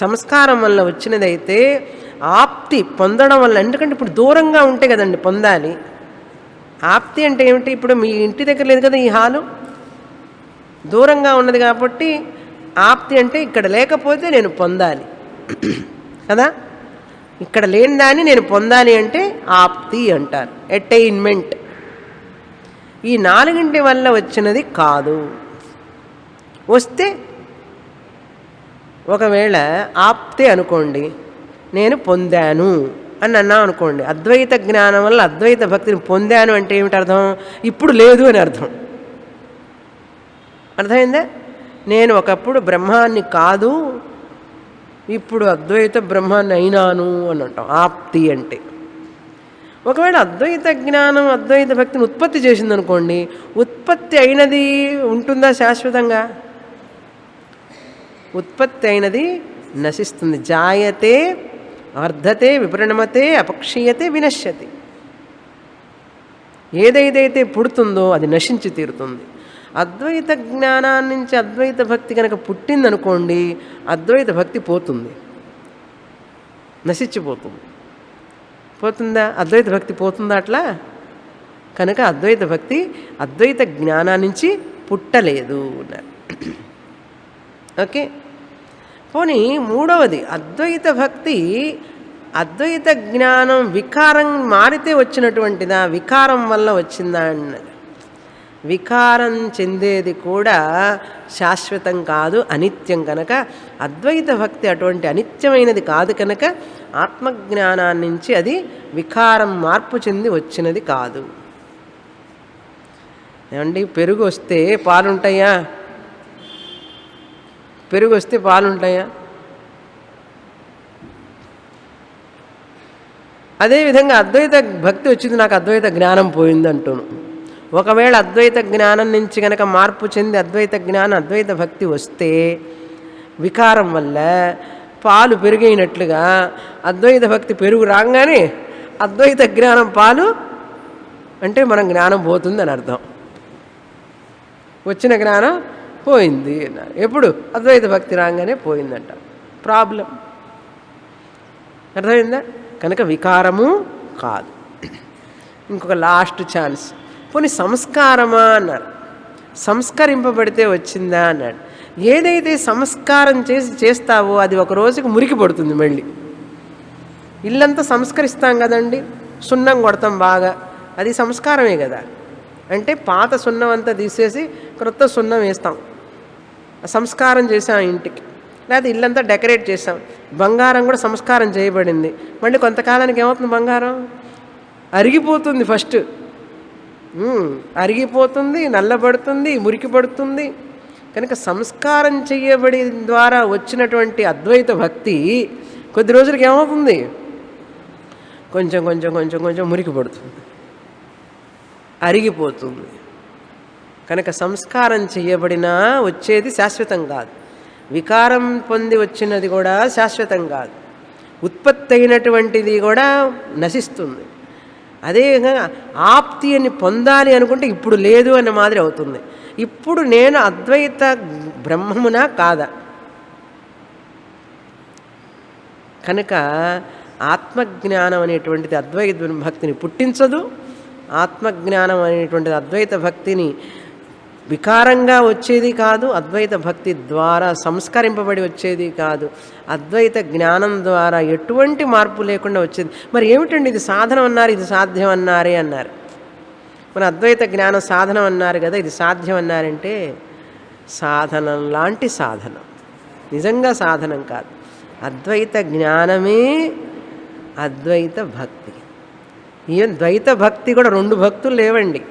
సంస్కారం వల్ల వచ్చినదైతే, ఆప్తి పొందడం వల్ల. ఎందుకంటే ఇప్పుడు దూరంగా ఉంటే కదండి పొందాలి. ఆప్తి అంటే ఏమిటి? ఇప్పుడు మీ ఇంటి దగ్గర లేదు కదా ఈ హాలు, దూరంగా ఉన్నది కాబట్టి ఆప్తి అంటే ఇక్కడ లేకపోతే నేను పొందాలి కదా. ఇక్కడ లేని దాన్ని నేను పొందాలి అంటే ఆప్తి అంటారు, అటైన్మెంట్. ఈ 4గింటి వల్ల వచ్చినది కాదు. వస్తే ఒకవేళ ఆప్తే అనుకోండి, నేను పొందాను అని అన్నాం అనుకోండి, అద్వైత జ్ఞానం వల్ల అద్వైత భక్తిని పొందాను అంటే ఏమిటి అర్థం? ఇప్పుడు లేదు అని అర్థం. అర్థమైందా? నేను ఒకప్పుడు బ్రహ్మాన్ని కాదు, ఇప్పుడు అద్వైత బ్రహ్మాన్ని అయినాను అని అంటాం ఆప్తి అంటే. ఒకవేళ అద్వైత జ్ఞానం అద్వైత భక్తిని ఉత్పత్తి చేసిందనుకోండి, ఉత్పత్తి అయినది ఉంటుందా శాశ్వతంగా? ఉత్పత్తి అయినది నశిస్తుంది. జాయతే వర్ధతే విపరిణమతే అపక్షీయతే వినశ్యతి. ఏదైతే పుడుతుందో అది నశించి తీరుతుంది. అద్వైత జ్ఞానాన్ని నుంచి అద్వైత భక్తి కనుక పుట్టిందనుకోండి, అద్వైత భక్తి పోతుంది, నశించిపోతుంది. పోతుందా? అద్వైత భక్తి పోతుందా అట్లా? కనుక అద్వైత భక్తి అద్వైత జ్ఞానాన్ని నుంచి పుట్టలేదు అన్నారు. ఓకే. పోనీ మూడవది, అద్వైత భక్తి అద్వైత జ్ఞానం వికారం మారితే వచ్చినటువంటిదా, వికారం వల్ల వచ్చిందా అన్నది. వికారం చెందేది కూడా శాశ్వతం కాదు, అనిత్యం. కనుక అద్వైత భక్తి అటువంటి అనిత్యమైనది కాదు. కనుక ఆత్మజ్ఞానాన్ని నుంచి అది వికారం మార్పు చెంది వచ్చినది కాదు. ఏమండి, పెరుగు వస్తే పాలుంటాయా? పెరుగు వస్తే పాలుంటాయా? అదేవిధంగా అద్వైత భక్తి వచ్చింది, నాకు అద్వైత జ్ఞానం పోయింది అంటాను. ఒకవేళ అద్వైత జ్ఞానం నుంచి కనుక మార్పు చెంది అద్వైత జ్ఞానం అద్వైత భక్తి వస్తే వికారం వల్ల పాలు పెరుగైనట్లుగా అద్వైత భక్తి పెరుగు రాగానే అద్వైత జ్ఞానం పాలు అంటే మనం జ్ఞానం పోతుంది అని అర్థం. వచ్చిన జ్ఞానం పోయింది అన్నారు. ఎప్పుడు? అద్వైత భక్తి రాగానే పోయిందంట. ప్రాబ్లం అర్థమైందా? కనుక వికారము కాదు. ఇంకొక లాస్ట్ ఛాన్స్. పోనీ సంస్కారమా అన్నారు. సంస్కరింపబడితే వచ్చిందా అన్నాడు. ఏదైతే సంస్కారం చేస్తావో అది ఒక రోజుకి మురికి పడుతుంది. మళ్ళీ ఇల్లంతా సంస్కరిస్తాం కదండి, సున్నం కొడతాం బాగా, అది సంస్కారమే కదా. అంటే పాత సున్నం అంతా తీసేసి క్రొత్త సున్నం వేస్తాం, సంస్కారం చేసాం ఇంటికి. లేకపోతే ఇల్లంతా డెకరేట్ చేసాం. బంగారం కూడా సంస్కారం చేయబడింది. మళ్ళీ కొంతకాలానికి ఏమవుతుంది? బంగారం అరిగిపోతుంది. ఫస్ట్ అరిగిపోతుంది, నల్లబడుతుంది, మురికి పడుతుంది. కనుక సంస్కారం చేయబడి ద్వారా వచ్చినటువంటి అద్వైత భక్తి కొద్ది రోజులకి ఏమవుతుంది? కొంచెం కొంచెం కొంచెం కొంచెం మురికి పడుతుంది, అరిగిపోతుంది. కనుక సంస్కారం చేయబడినా వచ్చేది శాశ్వతం కాదు. వికారం పొంది వచ్చినది కూడా శాశ్వతం కాదు. ఉత్పత్తి అయినటువంటిది కూడా నశిస్తుంది. అదేవిధంగా ఆప్తి అని పొందాలి అనుకుంటే ఇప్పుడు లేదు అన్న మాదిరి అవుతుంది. ఇప్పుడు నేను అద్వైత బ్రహ్మమునా కాదా? కనుక ఆత్మజ్ఞానం అనేటువంటిది అద్వైత భక్తిని పుట్టించదు. ఆత్మజ్ఞానం అనేటువంటిది అద్వైత భక్తిని వికారంగా వచ్చేది కాదు. అద్వైత భక్తి ద్వారా సంస్కరింపబడి వచ్చేది కాదు. అద్వైత జ్ఞానం ద్వారా ఎటువంటి మార్పు లేకుండా వచ్చేది. మరి ఏమిటండి ఇది సాధనం అన్నారు, ఇది సాధ్యం అన్నారే అన్నారు. మన అద్వైత జ్ఞానం సాధనం అన్నారు కదా, ఇది సాధ్యం అన్నారంటే సాధనం లాంటి సాధనం, నిజంగా సాధనం కాదు. అద్వైత జ్ఞానమే అద్వైత భక్తి. ఈవెన్ ద్వైత భక్తి కూడా రెండు భక్తులు లేవండి,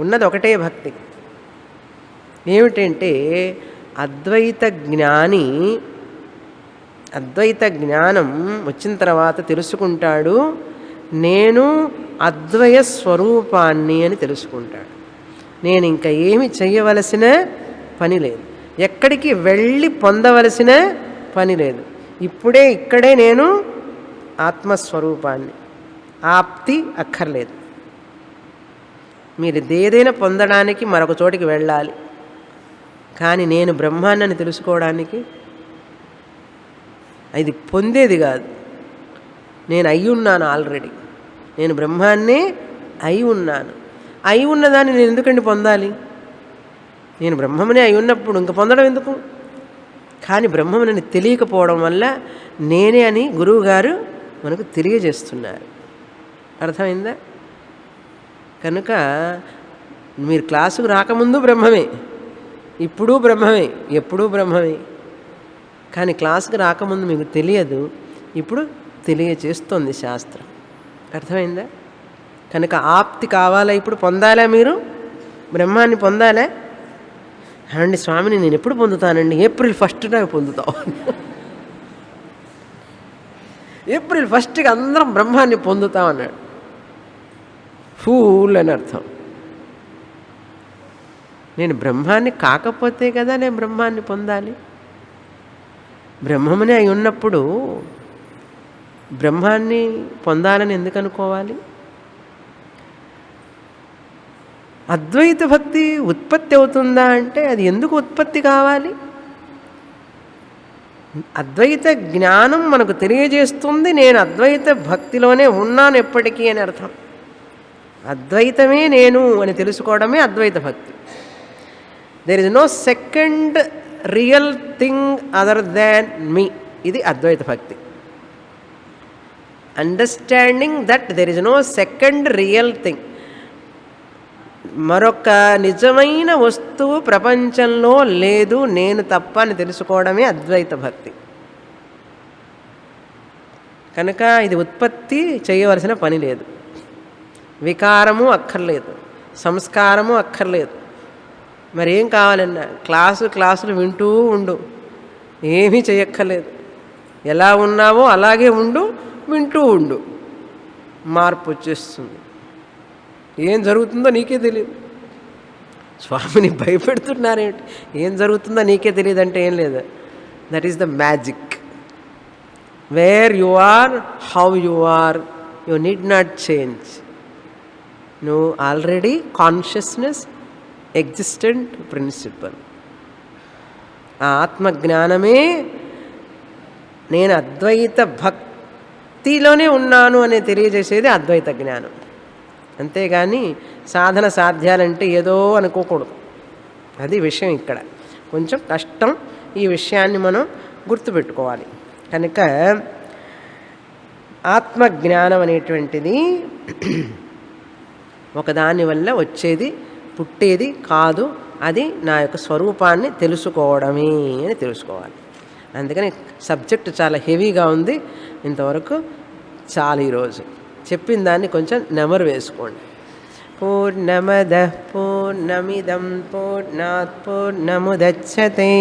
ఉన్నది ఒకటే భక్తి. ఏమిటంటే అద్వైత జ్ఞాని అద్వైత జ్ఞానం వచ్చిన తర్వాత తెలుసుకుంటాడు, నేను అద్వయ స్వరూపాన్ని అని తెలుసుకుంటాడు. నేను ఇంకా ఏమి చెయ్యవలసిన పని లేదు, ఎక్కడికి వెళ్ళి పొందవలసిన పని లేదు. ఇప్పుడే ఇక్కడే నేను ఆత్మస్వరూపాన్ని, ఆప్తి అక్కర్లేదు. మీరు ఏదైనా పొందడానికి మరొక చోటికి వెళ్ళాలి, కానీ నేను బ్రహ్మాన్నని తెలుసుకోవడానికి ఇది పొందేది కాదు. నేను అయి ఉన్నాను ఆల్రెడీ, నేను బ్రహ్మాన్నే అయి ఉన్నాను. అయి ఉన్నదాన్ని నేను ఎందుకండి పొందాలి? నేను బ్రహ్మమునే అయి ఉన్నప్పుడు ఇంక పొందడం ఎందుకు? కానీ బ్రహ్మమునని తెలియకపోవడం వల్ల నేనే అని గురువుగారు మనకు తెలియజేస్తున్నారు. అర్థమైందా? కనుక మీరు క్లాసుకు రాకముందు బ్రహ్మమే, ఇప్పుడు బ్రహ్మమే, ఎప్పుడూ బ్రహ్మమే. కానీ క్లాసుకు రాకముందు మీకు తెలియదు, ఇప్పుడు తెలియచేస్తుంది శాస్త్రం. అర్థమైందా? కనుక ఆప్తి కావాలా? ఇప్పుడు పొందాలా? మీరు బ్రహ్మాన్ని పొందాలా? అండి స్వామిని నేను ఎప్పుడు పొందుతానండి? ఏప్రిల్ 1న పొందుతాం. ఏప్రిల్ 1కి అందరం బ్రహ్మాన్ని పొందుతాం అన్నాడు. ఫూల్ అని అర్థం. నేను బ్రహ్మాన్ని కాకపోతే కదా నేను బ్రహ్మాన్ని పొందాలి. బ్రహ్మమునే అయి ఉన్నప్పుడు బ్రహ్మాన్ని పొందాలని ఎందుకు అనుకోవాలి? అద్వైత భక్తి ఉత్పత్తి అవుతుందా అంటే అది ఎందుకు ఉత్పత్తి కావాలి? అద్వైత జ్ఞానం మనకు తెలియజేస్తుంది నేను అద్వైత భక్తిలోనే ఉన్నాను ఎప్పటికీ అని అర్థం. అద్వైతమే నేను అని తెలుసుకోవడమే అద్వైత భక్తి. There is no second real thing other than me. ఇది అద్వైత భక్తి. Understanding that there is no second real thing. మరొక నిజమైన వస్తువు ప్రపంచంలో లేదు నేను తప్ప అని తెలుసుకోవడమే అద్వైత భక్తి. కనుక ఇది ఉత్పత్తి చేయవలసిన పని లేదు. వికారము అక్కర్లేదు, సంస్కారము అక్కర్లేదు. మరేం కావాలన్నా క్లాసులు వింటూ ఉండు, ఏమీ చేయక్కర్లేదు. ఎలా ఉన్నావో అలాగే ఉండు, వింటూ ఉండు, మార్పు వచ్చేస్తుంది. ఏం జరుగుతుందో నీకే తెలియదు. స్వామిని భయపెడుతున్నారేంటి? ఏం జరుగుతుందో నీకే తెలియదు అంటే ఏం లేదు. That is the magic. Where you are, how you are, you need not change. నువ్వు ఆల్రెడీ కాన్షియస్నెస్, ఎగ్జిస్టెంట్ ప్రిన్సిపల్. ఆ ఆత్మజ్ఞానమే నేను అద్వైత భక్తిలోనే ఉన్నాను అని తెలియజేసేది అద్వైత జ్ఞానం. అంతేగాని సాధన సాధ్యాలంటే ఏదో అనుకోకూడదు. అది విషయం. ఇక్కడ కొంచెం కష్టం. ఈ విషయాన్ని మనం గుర్తుపెట్టుకోవాలి. కనుక ఆత్మజ్ఞానం అనేటువంటిది ఒకదాని వల్ల వచ్చేది పుట్టేది కాదు. అది నా యొక్క స్వరూపాన్ని తెలుసుకోవడమే అని తెలుసుకోవాలి. అందుకని సబ్జెక్ట్ చాలా హెవీగా ఉంది. ఇంతవరకు చాలు. ఈరోజు చెప్పిన దాన్ని కొంచెం నెమరు వేసుకోండి. పూర్ణమద పూర్ణమిదం పూర్ణాత్ పూర్ణముదచ్యతే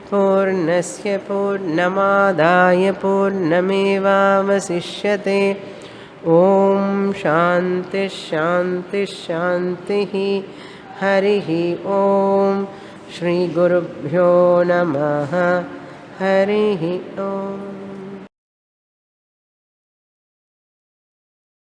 పూర్ణస్య పూర్ణమాదాయ పూర్ణమేవావశిష్యతే. ఓం శాంతి శాంతి శాంతి. హరి ఓం. శ్రీ గురుభ్యో నమః. హరి ఓం.